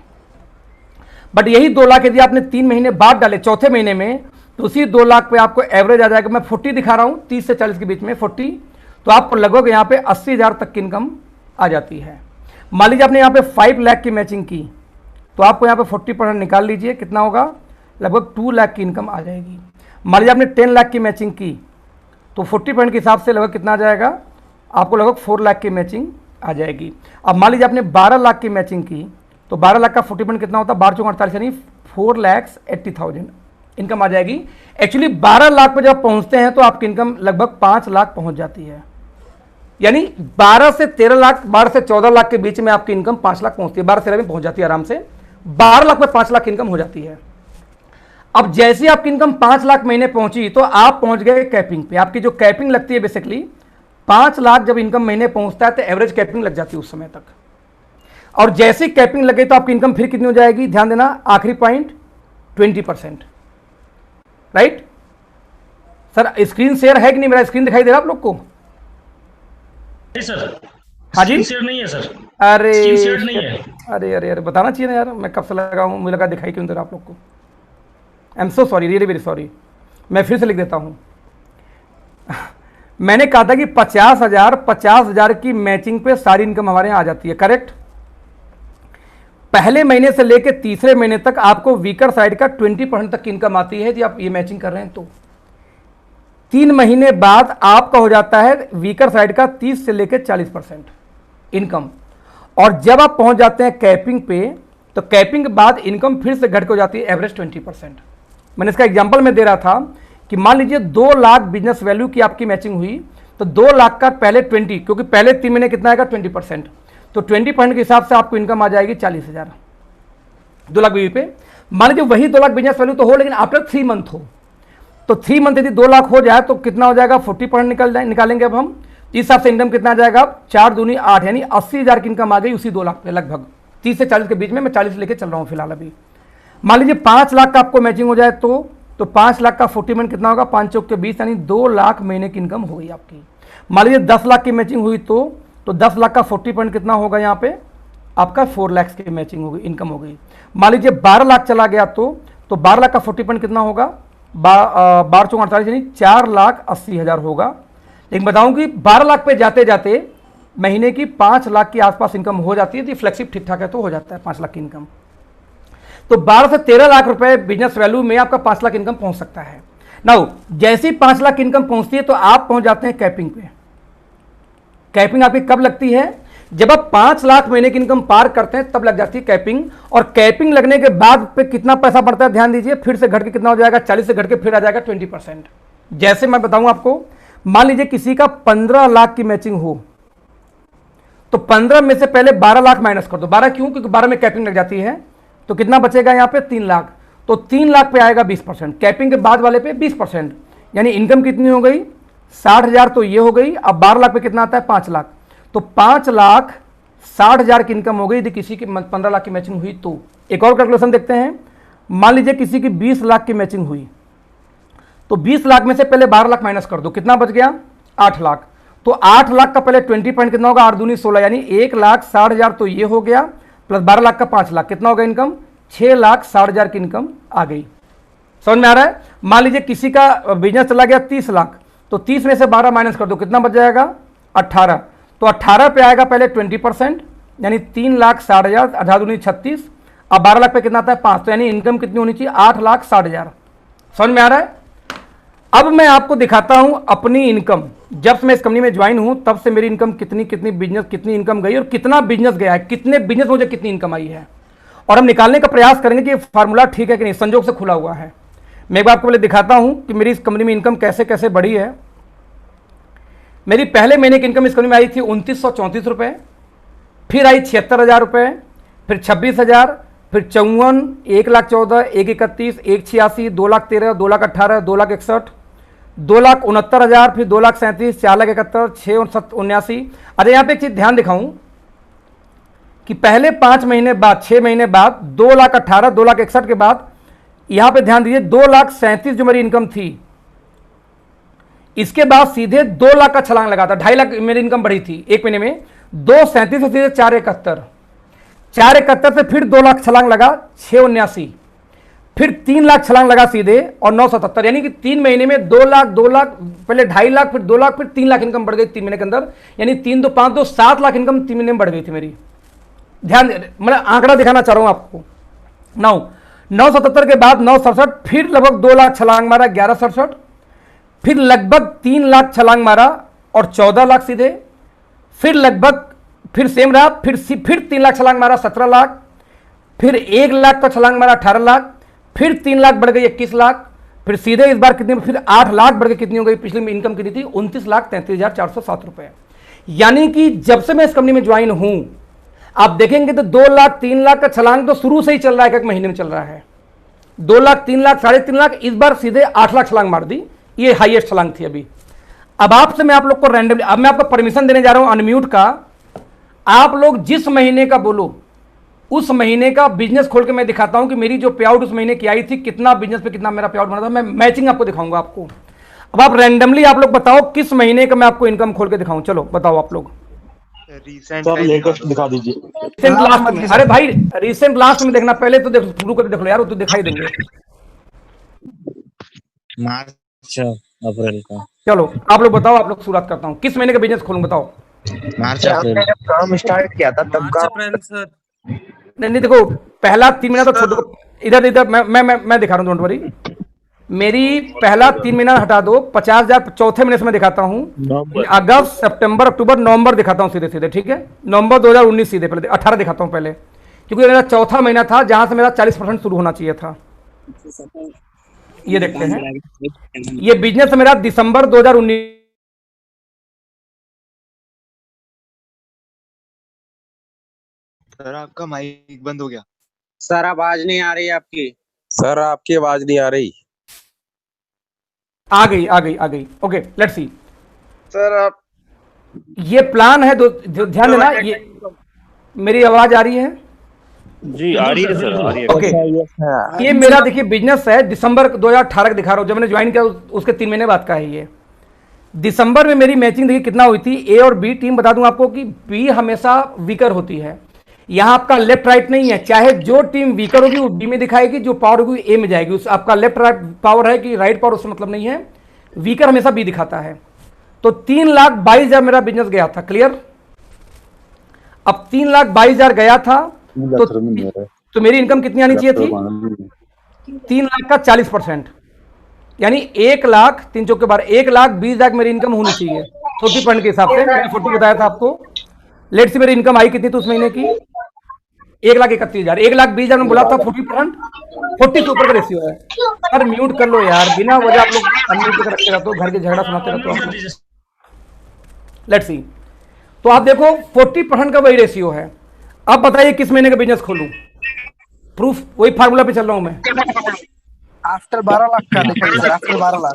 बट यही 2 लाख यदि आपने 3 महीने बाद डाले चौथे महीने में, तो उसी 2 लाख पे आपको एवरेज आ जाएगा। मैं 40 दिखा रहा हूं, 30 से 40 के बीच में 40, तो आपको लगभग यहाँ पे 80,000 तक की इनकम आ जाती है। मान लीजिए आपने यहाँ पे 5 लाख की मैचिंग की, तो आपको यहाँ पे 40% निकाल लीजिए, कितना होगा? लगभग 2 लाख की इनकम आ जाएगी। मान लीजिए आपने 10 लाख की मैचिंग की, तो 40% के हिसाब से लगभग कितना आ जाएगा? आपको लगभग 4 लाख की मैचिंग आ जाएगी। अब मान लीजिए आपने 12 लाख की मैचिंग की, तो 12 लाख का 40% कितना होता है? 12×4 यानी 4,80,000 इनकम आ जाएगी। एक्चुअली 12 लाख पर जब पहुंचते हैं तो आपकी इनकम लगभग 5 लाख पहुंच जाती है। यानी 12 से 13 लाख, 12 से 14 लाख के बीच में आपकी इनकम 5 लाख पहुंचती है, 12-13 में पहुंच जाती है आराम से। 12 लाख में 5 लाख इनकम हो जाती है। अब जैसे आपकी इनकम 5 लाख महीने पहुंची तो आप पहुंच गए कैपिंग पे। आपकी जो कैपिंग लगती है बेसिकली 5 लाख जब इनकम महीने पहुंचता है तो एवरेज कैपिंग लग जाती है उस समय तक। और जैसे कैपिंग लग गई तो आपकी इनकम फिर कितनी हो जाएगी? ध्यान देना, आखिरी point 20%। Right sir? Screen share है कि नहीं? मेरा स्क्रीन दिखाई दे रहा है आप लोग को? नहीं सर, हाँ जी, स्क्रीन शेयर नहीं है सर, अरे स्क्रीन शेयर नहीं है। अरे अरे अरे बताना चाहिए ना यार, मैं कब से लगा हूँ, मुझे लगा दिखाई क्यों दे रहा आप लोग को। I am so sorry, really very sorry. मैं फिर से लिख देता हूँ। मैंने कहा था कि 50,000 की मैचिंग पे सारी इनकम हमारे यहाँ आ जाती है, करेक्ट? पहले महीने से लेकर तीसरे महीने तक आपको वीकर साइड का 20% तक की इनकम आती है, यदि आप ये मैचिंग कर रहे हैं तो। 3 महीने बाद आपका हो जाता है वीकर साइड का 30 से लेकर 40% इनकम। और जब आप पहुंच जाते हैं कैपिंग पे, तो कैपिंग के बाद इनकम फिर से घट के हो जाती है एवरेज 20%। मैंने इसका एग्जांपल में दे रहा था कि मान लीजिए 2 लाख बिजनेस वैल्यू की आपकी मैचिंग हुई, तो 2 लाख का पहले 20, क्योंकि पहले 3 महीने कितना आएगा 20%, तो 20% के हिसाब से आपको इनकम आ जाएगी 40,000 2 लाख बीवी पे। मान लीजिए वही 2 लाख बिजनेस वैल्यू तो हो, लेकिन आफ्टर 3 मंथ हो, तो 3 मंथ यदि 2 लाख हो जाए तो कितना हो जाएगा? 40% निकालेंगे अब हम। इस हिसाब से इनकम कितना आ जाएगा? अब 4 दूनी 8, यानी 80,000 की इनकम आ गई उसी 2 लाख पे, लगभग 30 से 40 के बीच में। मैं 40 लेके चल रहा हूँ फिलहाल अभी। मान लीजिए 5 लाख का आपको मैचिंग हो जाए तो 5 लाख का 40% कितना होगा? 5 चौक के 20, यानी 2 लाख महीने की इनकम हो गई आपकी। मान लीजिए 10 लाख की मैचिंग हुई तो 10 लाख का 40% कितना होगा? यहाँ पे आपका 4 लाख की मैचिंग हो गई, इनकम हो गई। मान लीजिए 12 लाख चला गया तो 12 लाख का 40% कितना होगा? 12 चौक 48, यानी 4,80,000 होगा। लेकिन बताऊं कि 12 लाख पे जाते जाते महीने की 5 लाख के आसपास इनकम हो जाती है, तो फ्लेक्सिब ठीक ठाक है तो हो जाता है 5 लाख की इनकम। तो 12 से 13 लाख रुपए बिजनेस वैल्यू में आपका 5 लाख इनकम पहुंच सकता है। नाउ जैसी 5 लाख इनकम पहुंचती है तो आप पहुंच जाते हैं कैपिंग पे। कैपिंग आपकी कब लगती है? जब आप 5 लाख महीने की इनकम पार करते हैं तब लग जाती है कैपिंग। और कैपिंग लगने के बाद पे कितना पैसा बढ़ता है ध्यान दीजिए, फिर से घट के कितना हो जाएगा? 40 से घट के फिर आ जाएगा 20%। जैसे मैं बताऊं आपको, मान लीजिए किसी का 15 लाख की मैचिंग हो, तो 15 में से पहले 12 लाख माइनस कर दो। 12 क्यों? क्योंकि 12 में कैपिंग लग जाती है। तो कितना बचेगा यहाँ पे? 3 लाख। तो 3 लाख पे आएगा 20%, कैपिंग के बाद वाले पे 20%, यानी इनकम कितनी हो गई? 60,000 तो ये हो गई। अब 12 लाख पे कितना आता है? 5 लाख। तो 5,60,000 की इनकम हो गई यदि किसी की 15 लाख की मैचिंग हुई तो। एक और कैलकुलेशन देखते हैं। मान लीजिए किसी की 20 लाख की मैचिंग हुई, तो 20 लाख में से पहले 12 लाख माइनस कर दो, कितना बच गया? 8 लाख। तो 8 लाख का पहले 20% कितना होगा? 8 दूनी 16, यानी 1,60,000 तो ये हो गया, प्लस 12 लाख का 5 लाख, कितना होगा इनकम? 6,60,000 की इनकम आ गई। समझ में आ रहा है? मान लीजिए किसी का बिजनेस चला गया 30 लाख, तो 30 में से 12 माइनस कर दो, कितना बच जाएगा? 18। तो 18 पे आएगा पहले 20%, यानी 3,60,000, 18 दूनी 36। अब 12 लाख पे कितना आता है? 5, तो यानी इनकम कितनी होनी चाहिए? 8,60,000। समझ में आ रहा है? अब मैं आपको दिखाता हूं अपनी इनकम। जब से मैं इस कंपनी में ज्वाइन हूं तब से मेरी इनकम कितनी इनकम गई और कितना बिजनेस गया है, कितने बिजनेस मुझे कितनी इनकम आई है, और हम निकालने का प्रयास करेंगे कि फार्मूला ठीक है कि नहीं, संजोग से खुला हुआ है। मैं एक बार आपको पहले दिखाता हूं कि मेरी इस कंपनी में इनकम कैसे कैसे बढ़ी है। मेरी पहले महीने की इनकम इस कंपनी में आई थी 2,934 रुपये, फिर आई 76,000 रुपये, फिर 26,000, फिर 54, 1,14,000, 1,31,000, 1,86,000, 2,13,000, 2,18,000, 2,61,000, 2,69,000, फिर 2,37,000, 4,71,000, 6,79,000। अरे यहाँ पे एक चीज ध्यान दिखाऊं कि पहले 5 महीने बाद, 6 महीने बाद 2,18,000, 2,61,000 के बाद यहां पे ध्यान दीजिए 2,37,000 जो मेरी इनकम थी, इसके बाद सीधे 2 लाख का छलांग लगा था। 2.5 लाख मेरी इनकम बढ़ी थी एक महीने में। 2,37,000 से सीधे 4,71,000, 4,71,000 से फिर 2 लाख छलांग लगा 6,79,000, फिर 3 लाख छलांग लगा सीधे और 977, यानी कि 3 महीने में 2 लाख, 2 लाख, पहले 2.5 लाख, फिर 2 लाख, फिर 3 लाख इनकम बढ़ गई 3 महीने के अंदर, यानी 3 2 5 2 7 लाख इनकम 3 महीने में बढ़ गई थी मेरी। ध्यान, मतलब आंकड़ा दिखाना चाह रहा हूं आपको। 977 के बाद 967, फिर लगभग 2 लाख छलांग मारा 1167, फिर लगभग 3 लाख छलांग मारा और 14 लाख सीधे, फिर लगभग फिर सेम रहा, फिर 3 लाख छलांग मारा 17 लाख, फिर 1 लाख का छलांग मारा 18 लाख, फिर 3 लाख बढ़ गई 21 लाख, फिर सीधे इस बार कितनी, फिर 8 लाख बढ़ गई, कितनी हो गई? पिछली इनकम कितनी थी? 29,33,407 रुपए। यानी कि जब से मैं इस कंपनी में ज्वाइन हूं, आप देखेंगे तो 2 लाख 3 लाख का छलांग तो शुरू से ही चल रहा है, एक महीने में चल रहा है। 2 लाख 3 लाख 3.5 लाख, इस बार सीधे 8 लाख छलांग मार दी, ये हाईएस्ट छलांग थी अभी। अब आपसे मैं आप लोग को रैंडमली, अब मैं आपको परमिशन देने जा रहा हूं अनम्यूट का, आप लोग जिस महीने का बोलो उस महीने का बिजनेस खोल के मैं दिखाता हूं कि मेरी जो पे आउट उस महीने की आई थी, कितना बिजनेस पे कितना मेरा पे आउट बना था, मैं मैचिंग आपको दिखाऊंगा आपको। अब आप रैंडमली आप लोग बताओ किस महीने का मैं आपको इनकम खोल के दिखाऊं, चलो बताओ आप लोग। सर लेटेस्ट दिखा दीजिए। रिसेंट लास्ट में, अरे भाई रिसेंट लास्ट में देखना, पहले तो देखो शुरू करके देख लो यार, वो तो दिखाई देंगे। मार्च अप्रैल का। चलो आप लोग बताओ, आप लोग शुरुआत करता हूँ, किस महीने का बिजनेस खोलूं बताओ। मार्च अप्रैल। जब काम स्टार्ट किया था तब का अप्रैल सर। नहीं नहीं देखो, पहला 3 महीना तो छोड़ दो, इधर इधर मैं दिखा रहा हूँ, डोंट वरी। मेरी पहला 3 महीना हटा दो, 50,000 चौथे महीने से मैं दिखाता हूँ। अगस्त सितंबर अक्टूबर नवंबर दिखाता हूँ सीधे सीधे, ठीक है। नवंबर 2019 सीधे, पहले 18 दिखाता हूँ पहले, क्योंकि मेरा चौथा महीना था जहां से मेरा 40% शुरू होना चाहिए था। ये देखते हैं, ये बिजनेस मेरा दिसंबर 2019। सर आपका माइक बंद हो गया। सर आवाज नहीं आ रही आपकी। सर आपकी आवाज नहीं आ रही। आ गई आ गई आ गई, ओके लेट्स सी। सर आप ये प्लान है, ध्यान देना, ये मेरी आवाज आ रही है जी आ रही है सर, आ रही है। ओके। ये मेरा देखिए बिजनेस है, दिसंबर 2018 का दिखा रहा हूँ, जब मैंने ज्वाइन किया उसके 3 महीने बाद का है ये। दिसंबर में मेरी मैचिंग देखिए कितना हुई थी। ए और बी टीम, बता दूं आपको कि बी हमेशा वीकर होती है, यहाँ आपका लेफ्ट राइट नहीं है। चाहे जो टीम वीकर होगी वो बी में दिखाएगी, जो पावर होगी ए में जाएगी। उस आपका लेफ्ट राइट पावर है कि राइट पावर, उससे मतलब नहीं है, वीकर हमेशा बी दिखाता है। तो 3,22,000 मेरा बिजनेस गया था, क्लियर। अब 3,22,000 गया था तो मेरी इनकम कितनी आनी चाहिए थी? 3 लाख का 40%, यानी 1,00,000 3 चौके बार 1,20,000 मेरी इनकम होनी चाहिए 40% के हिसाब से। मैंने 40 बताया था आपको। लेट से मेरी इनकम आई कितनी थी उस महीने की? 1,31,000। 1,20,000 में बोला था 40%, 40 से ऊपर का रेशियो है। सर म्यूट कर लो यार, बिना वजह आप लोग अनम्यूट करके रखते रहते हो, घर के झगड़ा सुनाते रहते हो आप। लेट्स सी, तो आप देखो 40% का वही रेशियो है। अब बताइए किस महीने का बिजनेस खोलूं? प्रूफ वही फार्मूला पे चल रहा हूं मैं। आफ्टर 12 लाख का दिखाइए sir. After 12 lakh,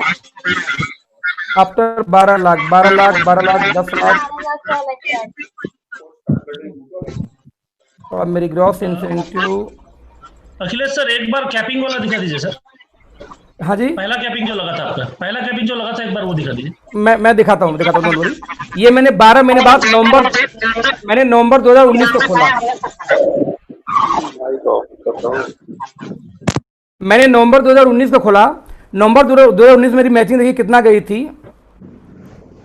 after 12 lakh, 12 lakh, 12 lakh, 10 lakh, और मेरी ग्रॉस इंसेंटिव। अखिलेश सर एक बार कैपिंग वाला दिखा दीजिए सर। हाँ जी, पहला कैपिंग जो लगा था आपका, पहला कैपिंग जो लगा था, एक बार वो दिखा दीजिए। मैं दिखाता हूँ डोंट वरी। ये मैंने 12 महीने बाद मैंने नवंबर 2019 को खोला। मैंने नवंबर 2019 को खोला। नवंबर 2019 मेरी मैचिंग देखिए कितना गई थी?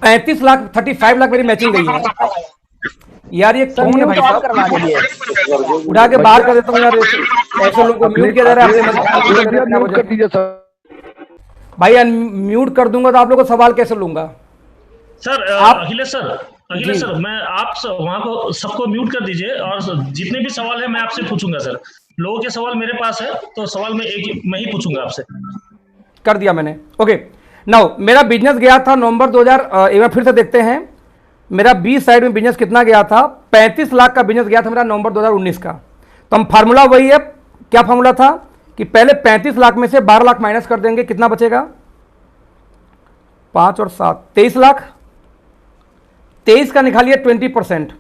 35 लाख, 35 लाख मेरी मैचिंग गई है। यार ये कौन है भाई साहब? उठा के बाहर कर देता हूँ यार, ऐसे लोगों को म्यूट किया जा रहा है। भाई अनम्यूट कर दूंगा तो आप लोगों को सवाल कैसे लूंगा? सर आप अखिलेश सर मैं आप वहां को सबको म्यूट कर दीजिए, और जितने भी सवाल है मैं आपसे पूछूंगा सर। लोगों के सवाल मेरे पास है, तो सवाल मैं ही पूछूंगा आपसे। कर दिया मैंने, ओके। नाउ मेरा बिजनेस गया था नवंबर 2000, एक बार फिर से देखते हैं मेरा बी साइड में बिजनेस कितना गया था। 35 लाख का बिजनेस गया था मेरा नवंबर 2019 का। तो हम फार्मूला वही है, क्या फार्मूला था कि पहले 35 लाख में से 12 लाख माइनस कर देंगे, कितना बचेगा? 5 और 7 23 लाख। 23 का निकालिए 20%,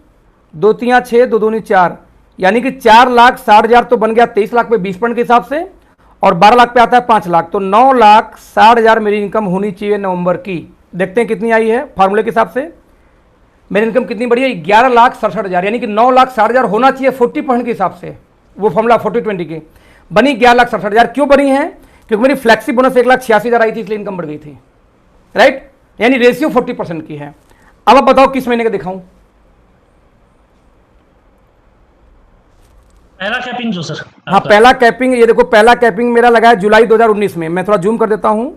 2 3 6, 2 दूनी 4, यानी कि 4,60,000 तो बन गया 23 लाख पे 20% के हिसाब से, और 12 लाख पे आता है 5 लाख, तो 9,60,000 मेरी इनकम होनी चाहिए नवंबर की। देखते हैं कितनी आई है फार्मूले के हिसाब से। मेरी इनकम कितनी बढ़ी है? 11,67,000, यानी कि 9,60,000 होना चाहिए 40% के हिसाब से। वो फॉर्मूला 40-20 की बनी 11,67,000। क्यों बनी है? क्योंकि मेरी फ्लैक्सी बोनस 1,86,000 आई थी, इसलिए इनकम बढ़ गई थी, राइट। यानी रेशियो 40% की है। अब आप बताओ किस महीने का दिखाऊं? पहला कैपिंग जो सर, हाँ पहला कैपिंग, ये देखो पहला कैपिंग मेरा लगा है जुलाई 2019 में। मैं थोड़ा जूम कर देता हूं।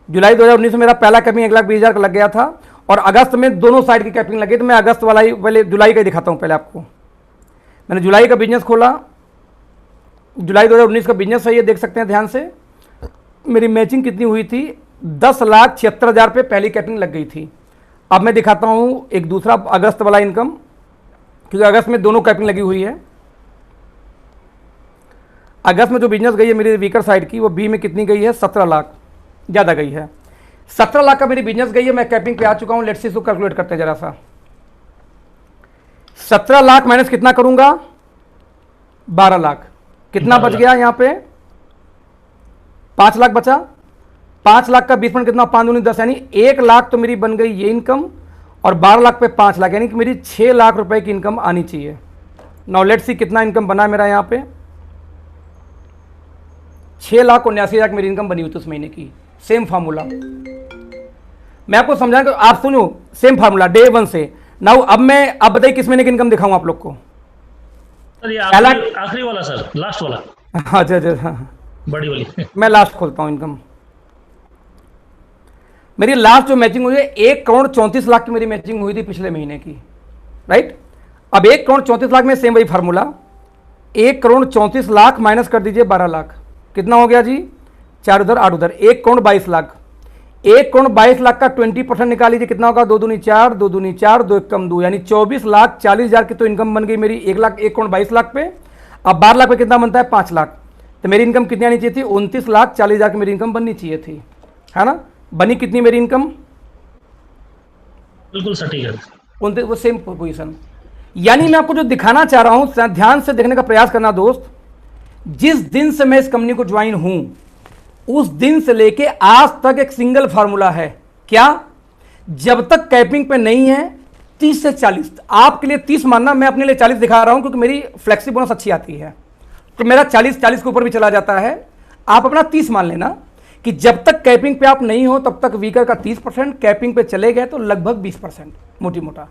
जुलाई 2019 में मेरा पहला कैपिंग 1,20,000 का लग गया था, और अगस्त में दोनों साइड की कैपिंग लगी। तो मैं अगस्त वाला ही, पहले जुलाई का ही दिखाता हूं पहले आपको। मैंने जुलाई का बिजनेस खोला, जुलाई 2019 का बिजनेस है, ये देख सकते हैं ध्यान से। मेरी मैचिंग कितनी हुई थी? 10,76,000 पे पहली कैपिंग लग गई थी। अब मैं दिखाता हूं एक दूसरा अगस्त वाला इनकम, क्योंकि अगस्त में दोनों कैपिंग लगी हुई है। अगस्त में जो बिजनेस गई है मेरी वीकर साइड की, वो बी में कितनी गई है? 17 लाख, ज़्यादा गई है। 17 लाख का मेरी बिजनेस गई है। मैं कैपिंग पे आ चुका हूँ। लेट्स सी इसको कैलकुलेट करते हैं जरा सा। 17 लाख माइनस कितना करूंगा, 12 लाख, कितना बच गया यहाँ पे, 5 लाख बचा। 5 लाख का 20% कितना, 5 दूनी 10, यानी 1 लाख तो मेरी बन गई ये इनकम, और 12 लाख पे 5 लाख, यानी कि मेरी 6 लाख रुपए की इनकम आनी चाहिए। नाउ लेट्स सी कितना इनकम बना मेरा यहाँ पे, 6,79,000 मेरी इनकम बनी हुई थी उस महीने की। सेम फार्मूला मैं आपको समझा कि आप सुनो, सेम फार्मूला डे 1 से। नाउ अब बताइए किस महीने की इनकम दिखाऊं आप लोग को। सर ये आखिरी वाला सर, लास्ट वाला। अच्छा अच्छा हाँ, बड़ी वाली। मैं लास्ट खोलता हूं इनकम। मेरी लास्ट जो मैचिंग हुई है 1,34,00,000 की मेरी मैचिंग हुई थी पिछले महीने की, राइट। अब 1,34,00,000 में सेम वही फार्मूला, 1,34,00,000 माइनस कर दीजिए 12 लाख, कितना हो गया जी, 4 उधर 8 उधर, 1,22,00,000। 1,22,00,000 का 20% निकाल लीजिए, कितना होगा, 2 दूनी 4, 2 दूनी 4, 2 एक कम 2, यानी 24,40,000 की तो इनकम बन गई मेरी 1,22,00,000 पे। अब 12 लाख पे कितना बनता है, 5 लाख, तो मेरी इनकम कितनी आनी चाहिए थी, 29,40,000 की मेरी इनकम बननी चाहिए थी, है ना। बनी कितनी मेरी इनकम, बिल्कुल सटीक है, वो सेम पोजीशन। यानी मैं आपको जो दिखाना चाह रहा हूं, ध्यान से देखने का प्रयास करना दोस्त, जिस दिन से मैं इस कंपनी को ज्वाइन हूं उस दिन से लेके आज तक एक सिंगल फार्मूला है, क्या, जब तक कैपिंग पे नहीं है 30 से 40, आपके लिए 30 मानना, मैं अपने लिए 40 दिखा रहा हूं क्योंकि मेरी फ्लेक्सी बोनस अच्छी आती है, तो मेरा 40 के ऊपर भी चला जाता है। आप अपना 30 मान लेना कि जब तक कैपिंग पे आप नहीं हो तब तक वीकर का 30%, कैपिंग पे चले गए तो लगभग 20%, मोटी मोटा,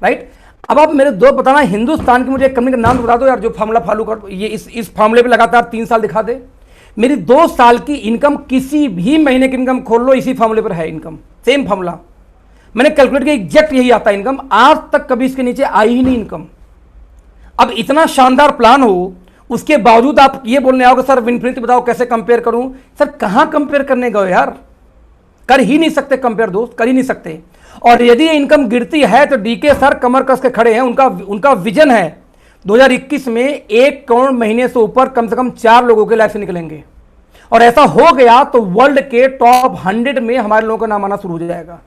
राइट। अब आप मेरे दो बताना, हिंदुस्तान की मुझे एक कंपनी का नाम बता दो यार जो फार्मूला फॉलो कर, ये इस फार्मूले पे लगातार 3 साल दिखा दे। मेरी 2 साल की इनकम, किसी भी महीने की इनकम खोल लो, इसी फार्मूले पर है इनकम, सेम फार्मूला मैंने कैलकुलेट किया, एग्जैक्ट यही आता है इनकम, आज तक कभी इसके नीचे आई ही नहीं इनकम। अब इतना शानदार प्लान हो, उसके बावजूद आप ये बोलने आओगे सर विनफ्रीत बताओ कैसे कंपेयर करूं, सर कहां कंपेयर करने गए यार, कर ही नहीं सकते कंपेयर दोस्त, कर ही नहीं सकते। और यदि ये इनकम गिरती है तो डीके सर कमर कस के खड़े हैं, उनका विजन है 2021 में 1 करोड़ महीने से ऊपर कम से कम 4 लोगों के लाइफ से निकलेंगे, और ऐसा हो गया तो वर्ल्ड के टॉप 100 में हमारे लोगों का नाम आना शुरू हो जाएगा।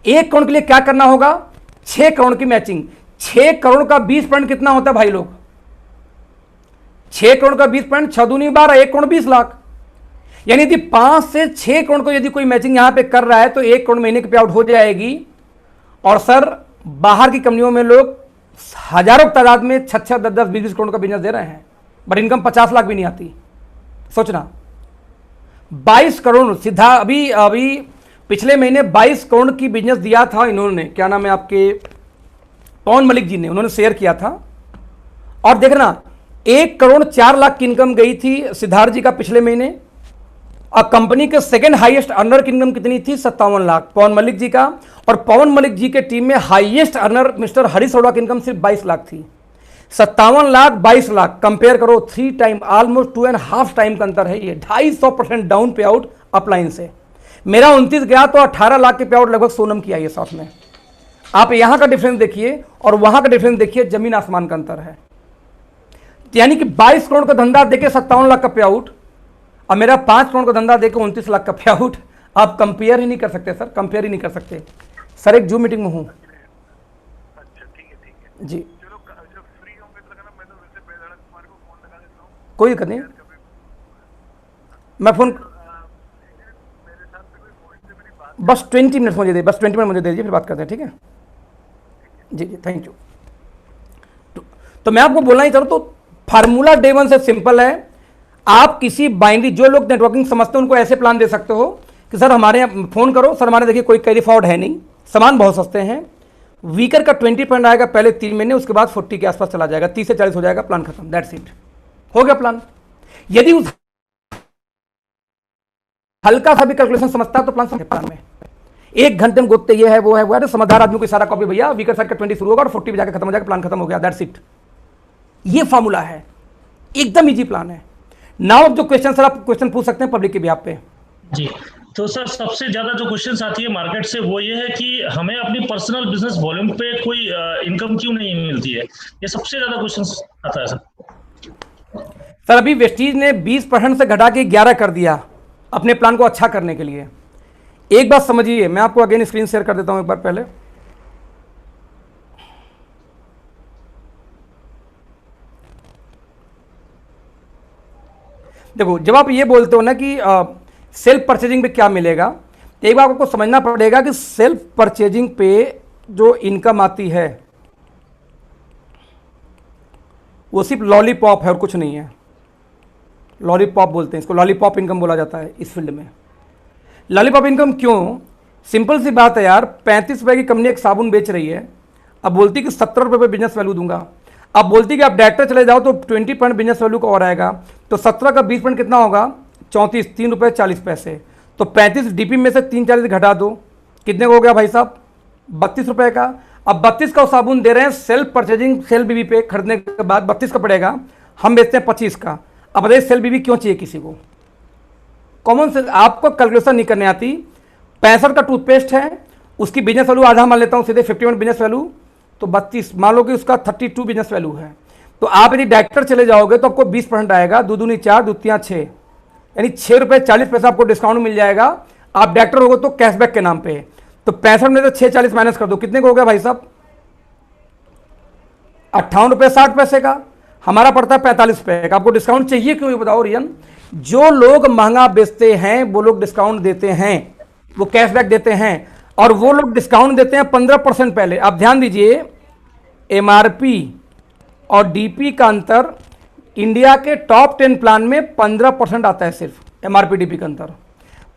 1 करोड़ के लिए क्या करना होगा, 6 करोड़ की मैचिंग, 6 करोड़ का 20% कितना होता है भाई लोग, 6 करोड़ का 20%, 6 दूनी 12, 1 करोड़ 20 लाख, यानी यदि 5 से 6 करोड़ को यदि कोई मैचिंग यहां पे कर रहा है तो 1 करोड़ महीने की पे आउट हो जाएगी। और सर बाहर की कंपनियों में लोग हजारों तादाद में 6-6, 10-10, 20-20 करोड़ का बिजनेस दे रहे हैं, बट इनकम 50 लाख भी नहीं आती। सोचना 22 करोड़ सीधा अभी पिछले महीने 22 करोड़ की बिजनेस दिया था इन्होंने, क्या नाम है आपके, पवन मलिक जी ने, उन्होंने शेयर किया था। और देखना 1 करोड़ 4 लाख की इनकम गई थी सिद्धार्थ जी का पिछले महीने, और कंपनी के सेकंड हाईएस्ट अर्नर की इनकम कितनी थी, 57 लाख पवन मलिक जी का। और पवन मलिक जी के टीम में highest earner mister Harish Arora की इनकम सिर्फ 22 लाख थी। 57 लाख 22 लाख कंपेयर करो, 3 टाइम, ऑलमोस्ट 2.5 टाइम का अंतर है ये, 250% डाउन पे आउट अपलाइन से। मेरा 29 गया तो 18 लाख के पे आउट लगभग सोनम की आई है साथ में। आप यहां का डिफरेंस देखिए और वहां का डिफरेंस देखिए, जमीन आसमान का अंतर है। यानी कि 22 करोड़ का धंधा देके 57 लाख का पे आउट, और मेरा 5 करोड़ का धंधा देके 29 लाख का पे आउट। आप कंपेयर ही नहीं कर सकते सर, कंपेयर ही नहीं कर सकते सर। एक जूम मीटिंग में हूं जी, कोई दिक्कत नहीं, मैं फोन बस 20 मिनट मुझे दे, बस 20 मिनट मुझे दे दीजिए, फिर बात करते हैं, ठीक है जी जी, थैंक यू। तो मैं आपको बोलना ही चाहूँ तो फार्मूला डे 1 से सिंपल है। आप किसी बाइनरी, जो लोग नेटवर्किंग समझते हैं उनको ऐसे प्लान दे सकते हो कि सर हमारे यहाँ फोन करो, सर हमारे देखिए कोई कैरी फॉर्वर्ड है नहीं, सामान बहुत सस्ते हैं, वीकर का 20% आएगा पहले 3 महीने, उसके बाद 40 के आसपास चला जाएगा, 30 से 40 हो जाएगा, प्लान खत्म, दैट्स इट, हो गया प्लान। यदि उस हल्का सा भी कैलकुलेशन समझता है तो प्लान समझे, प्लान में 1 घंटे में गोदते ये है वो है वो है, समझदार आदमी को सारा कॉपी भैया वीकर साइड का 20 शुरू होगा और 40 पे जाकर खत्म हो जाएगा, प्लान खत्म हो गया, दैट्स इट। ये फॉर्मूला है, एकदम इजी प्लान है। नाउ अब जो क्वेश्चन सर आप क्वेश्चन पूछ सकते हैं पब्लिक के भी आप पे जी। तो सर सबसे ज्यादा जो क्वेश्चन आती है मार्केट से वो ये है कि हमें अपनी पर्सनल बिजनेस वॉल्यूम पे कोई इनकम क्यों नहीं मिलती है, ये सबसे ज्यादा क्वेश्चन आता है सर। अभी वेस्टीज ने 20% से घटा के 11 कर दिया अपने प्लान को अच्छा करने के लिए। एक बात समझिए, मैं आपको अगेन स्क्रीन शेयर कर देता हूं एक बार पहले। देखो जब आप ये बोलते हो ना कि सेल्फ परचेजिंग पे क्या मिलेगा, तो एक बार आपको समझना पड़ेगा कि सेल्फ परचेजिंग पे जो इनकम आती है वो सिर्फ लॉलीपॉप है और कुछ नहीं है। लॉलीपॉप बोलते हैं इसको, लॉलीपॉप इनकम बोला जाता है इस फील्ड में। लॉलीपॉप इनकम क्यों? सिंपल सी बात है यार, 35 रुपये की कंपनी एक साबुन बेच रही है, अब बोलती कि 70 रुपये पे बिजनेस वैल्यू दूंगा। अब बोलती कि आप डायरेक्टर चले जाओ तो 20 पॉइंट बिजनेस वैल्यू का और आएगा, तो 17 का 20 पॉइंट कितना होगा? 34, 3 रुपये 40 पैसे। तो 35 डीपी में से 340 घटा दो, कितने को हो गया भाई साहब? 32 रुपये का। अब 32 का साबुन दे रहे हैं सेल्फ परचेजिंग, सेल्फ बीबी पे खरीदने के बाद 32 का पड़ेगा, हम बेचते हैं 25 का। अब बताइए सेल्फ बीबी क्यों चाहिए किसी को? कॉमन सेंस, आपको कैलकुलेशन नहीं करने आती। 65 का टूथपेस्ट है, उसकी बिजनेस वैल्यू आधा मान लेता हूँ सीधे, 51 बिजनेस वैल्यू, तो 32 मान लो कि उसका 32 बिजनेस वैल्यू है। तो आप यदि डायरेक्टर चले जाओगे तो आपको 20% आएगा, 2 दूनी 4, 2 तियां 6, यानी 6 रुपये 40 पैसे आपको डिस्काउंट मिल जाएगा। आप डायरेक्टर होगे तो कैशबैक के नाम पे। तो 65 में से 640 माइनस कर दो, कितने को हो गया भाई साहब? 58 रुपये 60 पैसे का। हमारा पड़ता है 45 रुपये का। आपको डिस्काउंट चाहिए क्यों, ये बताओ रियन? जो लोग महंगा बेचते हैं वो लोग डिस्काउंट देते हैं, वो कैशबैक देते हैं, और वो लोग डिस्काउंट देते हैं 15% पहले। आप ध्यान दीजिए, एमआरपी और डीपी का अंतर इंडिया के टॉप 10 प्लान में 15% आता है, सिर्फ एमआरपी डीपी का अंतर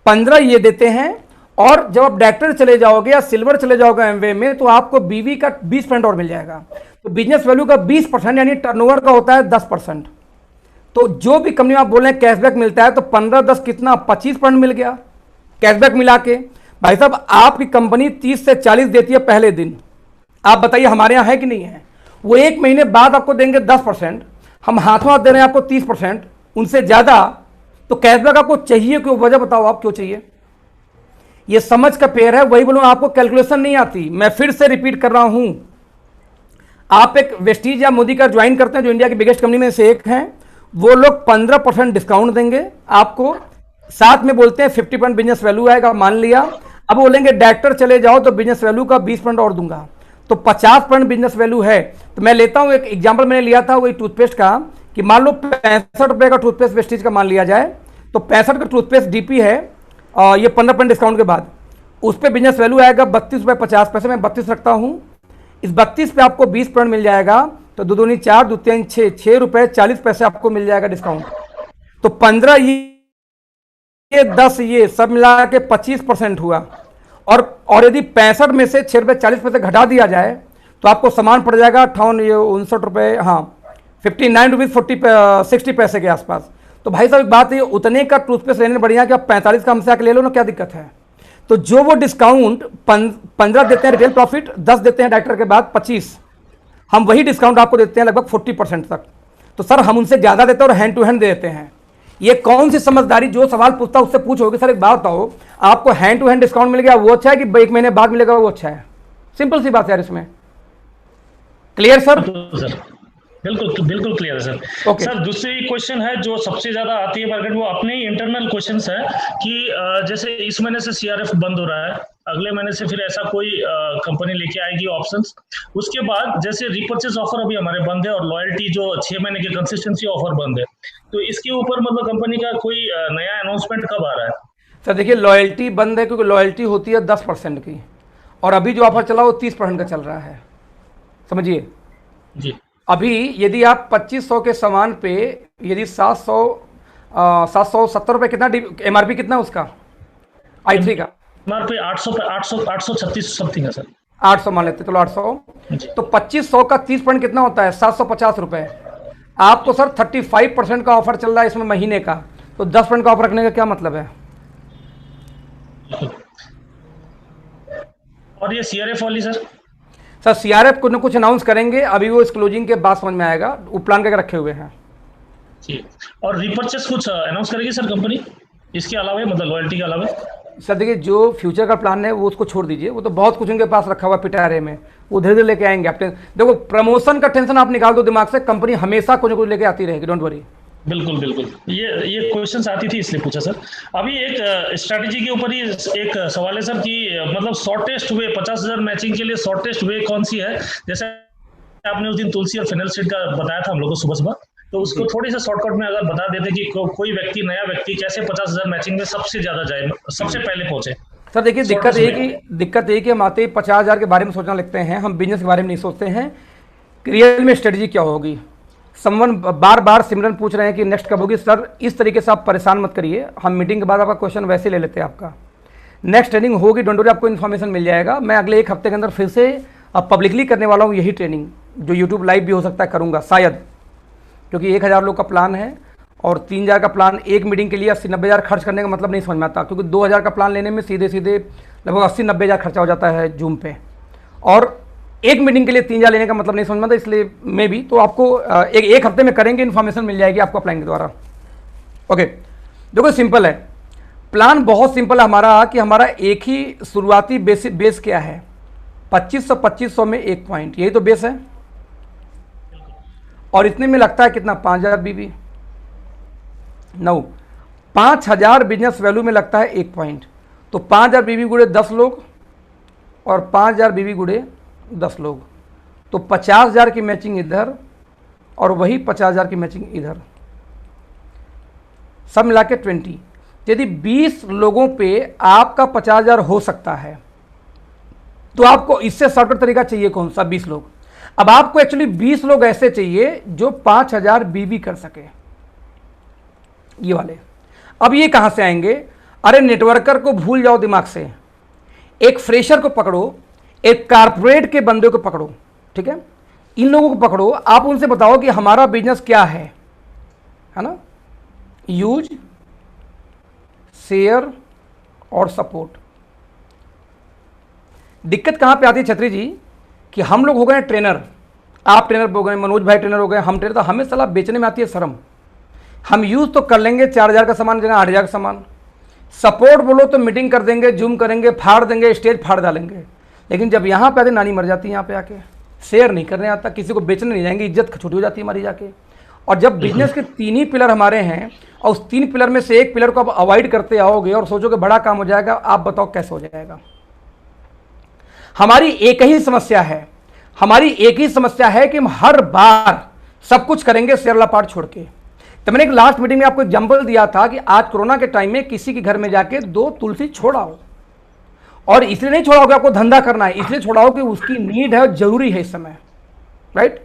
15 ये देते हैं। और जब आप डायरेक्टर चले जाओगे या सिल्वर चले जाओगे एमवे में, तो आपको बीवी का 20% और मिल जाएगा। तो बिजनेस वैल्यू का 20% यानी टर्नओवर का होता है 10%। तो जो भी कंपनी आप बोल रहे हैं कैशबैक मिलता है, तो 15 10 कितना, 25% मिल गया कैशबैक मिला के। भाई साहब आपकी कंपनी 30 से 40 देती है पहले दिन, आप बताइए हमारे यहाँ है कि नहीं है? वो 1 महीने बाद आपको देंगे 10%, हम हाथों हाथ दे रहे हैं आपको 30%, उनसे ज़्यादा। तो कैशबैक आपको चाहिए क्यों? वजह बताओ आप क्यों चाहिए? ये समझ का पेयर है, वही बोलूँ आपको कैलकुलेशन नहीं आती। मैं फिर से रिपीट कर रहा हूँ, आप एक वेस्टीज या मोदी का ज्वाइन करते हैं जो इंडिया की बिगेस्ट कंपनी में से एक हैं, वो लोग 15% डिस्काउंट देंगे आपको, साथ में बोलते हैं 50% बिजनेस वैल्यू आएगा, मान लिया। अब बोलेंगे डायरेक्टर चले जाओ तो बिजनेस वैल्यू का 20% और दूंगा, तो 50% बिजनेस वैल्यू है। तो मैं लेता हूं एक एग्जांपल मैंने लिया था वही टूथपेस्ट का, कि मान लो 65 रुपये का टूथपेस्ट वेस्टीज का मान लिया जाए, तो 65 का टूथपेस्ट डीपी है, ये 15% डिस्काउंट के बाद उस पर बिजनेस वैल्यू आएगा 32 रुपये 50 पैसे। मैं 32 रखता हूँ, इस 32 पे आपको 20% मिल जाएगा, तो 2 दूनी 4, 2 3 6, 6 रुपये 40 पैसे आपको मिल जाएगा डिस्काउंट। तो 15 ये 10 ये सब मिला के 25% हुआ। और यदि 65 में से 6 रुपये 40 पैसे घटा दिया जाए तो आपको सामान पड़ जाएगा 59 रुपये, हाँ 59 रुपीज़ 60 पैसे के आसपास। तो भाई साहब एक बात है, उतने का टूथपेस्ट लेने बढ़िया कि आप 45 का हमसे आके ले लो ना, क्या दिक्कत है? तो जो वो डिस्काउंट 15 देते हैं रिटेल प्रॉफिट, 10 देते हैं डायरेक्टर के बाद 25, हम वही डिस्काउंट आपको देते हैं लगभग 40% तक। तो सर हम उनसे ज़्यादा देते हैं और हैंड टू हैंड दे देते हैं। ये कौन सी समझदारी? जो सवाल पूछता उससे पूछोगे सर एक बात बताओ, आपको हैंड टू हैंड डिस्काउंट मिल गया वो अच्छा है कि 1 महीने बाद मिलेगा वो अच्छा है? सिंपल सी बात है यार इसमें। Clear sir? बिल्कुल बिल्कुल क्लियर है सर। Okay. सर दूसरी क्वेश्चन है जो सबसे ज्यादा आती है मार्केट, वो अपने इंटरनल क्वेश्चंस है कि जैसे इस महीने से सीआरएफ बंद हो रहा है, अगले महीने से फिर ऐसा कोई कंपनी लेके आएगी ऑप्शंस, उसके बाद जैसे रिपर्चेस ऑफर अभी हमारे बंद है और लॉयल्टी जो 6 महीने के कंसिस्टेंसी ऑफर बंद है, तो इसके ऊपर मतलब कंपनी का कोई नया अनाउंसमेंट कब आ रहा है? सर देखिए लॉयल्टी बंद है क्योंकि लॉयल्टी होती है 10% की, और अभी जो ऑफर चला वो 30% का चल रहा है, समझिए जी। अभी यदि आप 2500 के सामान पे यदि 770 रुपये, कितना एमआरपी कितना उसका i3 का? एमआरपी 836 समथिंग है सर। 800 मान लेते, चलो 800, तो 2500 का 30% कितना होता है? 750 रुपये। आपको सर 35% का ऑफर चल रहा है इसमें महीने का, तो 10% का ऑफर रखने का क्या मतलब है? और ये सीआरएफ वाली सर सीआरएफ कुछ न कुछ अनाउंस करेंगे, अभी वो इस क्लोजिंग के बाद समझ में आएगा, वो प्लान करके रखे हुए हैं जी। और रिपर्चेस कुछ अनाउंस करेगी सर कंपनी इसके अलावा, मतलब लॉयल्टी के अलावा? सर देखिए जो फ्यूचर का प्लान है वो उसको छोड़ दीजिए, वो तो बहुत कुछ उनके पास रखा हुआ है पिटारे में, वो धीरे धीरे लेके आएंगे। आप देखो प्रमोशन का टेंशन आप निकाल दो दिमाग से, कंपनी हमेशा कुछ न कुछ लेके आती रहेगी, डोंट वरी। बिल्कुल बिल्कुल, ये क्वेश्चंस आती थी इसलिए पूछा सर। अभी एक स्ट्रैटेजी के ऊपर ही एक सवाल है सर कि मतलब शॉर्टेस्ट वे 50,000 मैचिंग के लिए शॉर्टेस्ट वे कौन सी है? जैसे आपने उस दिन तुलसी और फेनल सीड का बताया था हम लोग को सुबह सुबह, तो उसको थोड़ी सा शॉर्टकट में अगर बता देते कि कोई व्यक्ति, नया व्यक्ति कैसे 50,000 मैचिंग में सबसे ज्यादा जाए, सबसे पहले पहुंचे। सर देखिए, दिक्कत ये कि हम आते ही 50,000 के बारे में सोचना लगते हैं, हम बिजनेस के बारे में नहीं सोचते हैं रियल में स्ट्रेटजी क्या होगी। समवन बार बार सिमरन पूछ रहे हैं कि नेक्स्ट कब होगी। सर इस तरीके से आप परेशान मत करिए, हम मीटिंग के बाद आपका क्वेश्चन वैसे ले लेते हैं। आपका नेक्स्ट ट्रेनिंग होगी, डोंट वरी, आपको इन्फॉर्मेशन मिल जाएगा। मैं अगले 1 हफ्ते के अंदर फिर से अब पब्लिकली करने वाला हूँ यही ट्रेनिंग, जो यूट्यूब लाइव भी हो सकता है करूँगा शायद, क्योंकि 1000 लोग का प्लान है और 3000 का प्लान एक मीटिंग के लिए 80-90 हज़ार खर्च करने का मतलब नहीं समझ में आता, क्योंकि 2000 का प्लान लेने में सीधे लगभग 80-90 हज़ार खर्चा हो जाता है जूम पे, और एक मीटिंग के लिए 3000 लेने का मतलब नहीं समझ में आता। इसलिए मैं भी तो आपको एक हफ्ते में करेंगे, इन्फॉर्मेशन मिल जाएगी आपको अपलाइन के द्वारा। ओके, देखो सिंपल है प्लान, बहुत सिंपल है हमारा, कि हमारा एक ही शुरुआती बेस क्या है, 2500 में 1 पॉइंट, यही तो बेस है। और इतने में लगता है कितना, 5000 बीवी, 9 5000 बिजनेस वैल्यू में लगता है 1 पॉइंट। तो 5000 बीवी गुड़े 10 लोग और 5000 बीवी गुड़े 10 लोग, तो 50,000 की मैचिंग इधर और वही 50,000 की मैचिंग इधर, सब मिला के 20। यदि 20 लोगों पे आपका 50,000 हो सकता है, तो आपको इससे शॉर्टकट तरीका चाहिए कौन सा, 20 लोग। अब आपको एक्चुअली 20 लोग ऐसे चाहिए जो 5000 बीवी कर सके, ये वाले। अब ये कहां से आएंगे, अरे नेटवर्कर को भूल जाओ दिमाग से, एक फ्रेशर को पकड़ो, एक कारपोरेट के बंदे को पकड़ो, ठीक है, इन लोगों को पकड़ो, आप उनसे बताओ कि हमारा बिजनेस क्या है ना, यूज, शेयर और सपोर्ट। दिक्कत कहां पे आती है छत्री जी, कि हम लोग हो गए ट्रेनर, आप ट्रेनर हो गए, मनोज भाई ट्रेनर हो गए, हम ट्रेनर, तो हमें सलाह बेचने में आती है शर्म। हम यूज तो कर लेंगे 4000 का सामान जगह 8000 का सामान, सपोर्ट बोलो तो मीटिंग कर देंगे, जूम करेंगे, फाड़ देंगे, स्टेज फाड़ डालेंगे, लेकिन जब यहाँ पे आते नानी मर जाती है, यहाँ पे आके शेयर नहीं करने आता, किसी को बेचने नहीं जाएंगे, इज्जत छुटी हो जाती है हमारी जाके। और जब बिजनेस के 3 ही पिलर हमारे हैं और उस 3 पिलर में से एक पिलर को आप अवॉइड करते आओगे और सोचोगे बड़ा काम हो जाएगा, आप बताओ कैसे हो जाएगा। हमारी एक ही समस्या है, हमारी एक ही समस्या है कि हम हर बार सब कुछ करेंगे शेयर वाला पार्ट छोड़ के। तो मैंने एक लास्ट मीटिंग में आपको एग्जांपल दिया था कि आज कोरोना के टाइम में किसी के घर में जाके 2 तुलसी छोड़ाओ, और इसलिए नहीं छोड़ाओ कि आपको धंधा करना है, इसलिए छोड़ाओ कि उसकी नीड है और जरूरी है इस समय, राइट।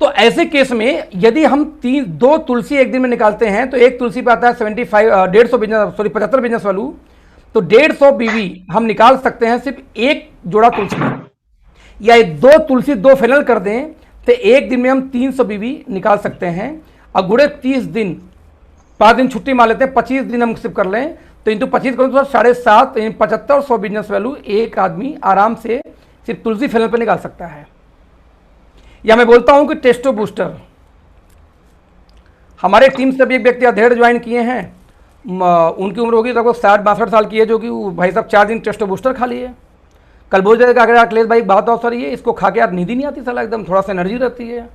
तो ऐसे केस में यदि हम 2 तुलसी एक दिन में निकालते हैं तो एक तुलसी पे आता है 75 बिजनेस वैल्यू, तो 150 बीवी हम निकाल सकते हैं सिर्फ एक जोड़ा तुलसी, या 2 तुलसी 2 फाइनल कर दें तो एक दिन में हम 300 बीवी निकाल सकते हैं। और गुड़े 30 दिन, 5 दिन छुट्टी मार लेते हैं, 25 दिन हम सिर्फ कर लें, तो इंटू 25 करो तो 7.5 7500 बिजनेस वैल्यू एक आदमी आराम से सिर्फ तुलसी फाइनल पर निकाल सकता है। या मैं बोलता हूं कि टेस्टो बूस्टर, हमारे टीम से भी एक व्यक्ति अधेड़ ज्वाइन किए हैं, उनकी उम्र होगी लगभग 60-62 साल की है, जो कि भाई साहब 4 दिन टेस्टो बूस्टर खा लिए। कल बोल जाएगा अगर अखिलेश भाई बात हो सर, ये इसको खा के यार नींद ही नहीं आती, साला एकदम थोड़ा सा एनर्जी रहती है।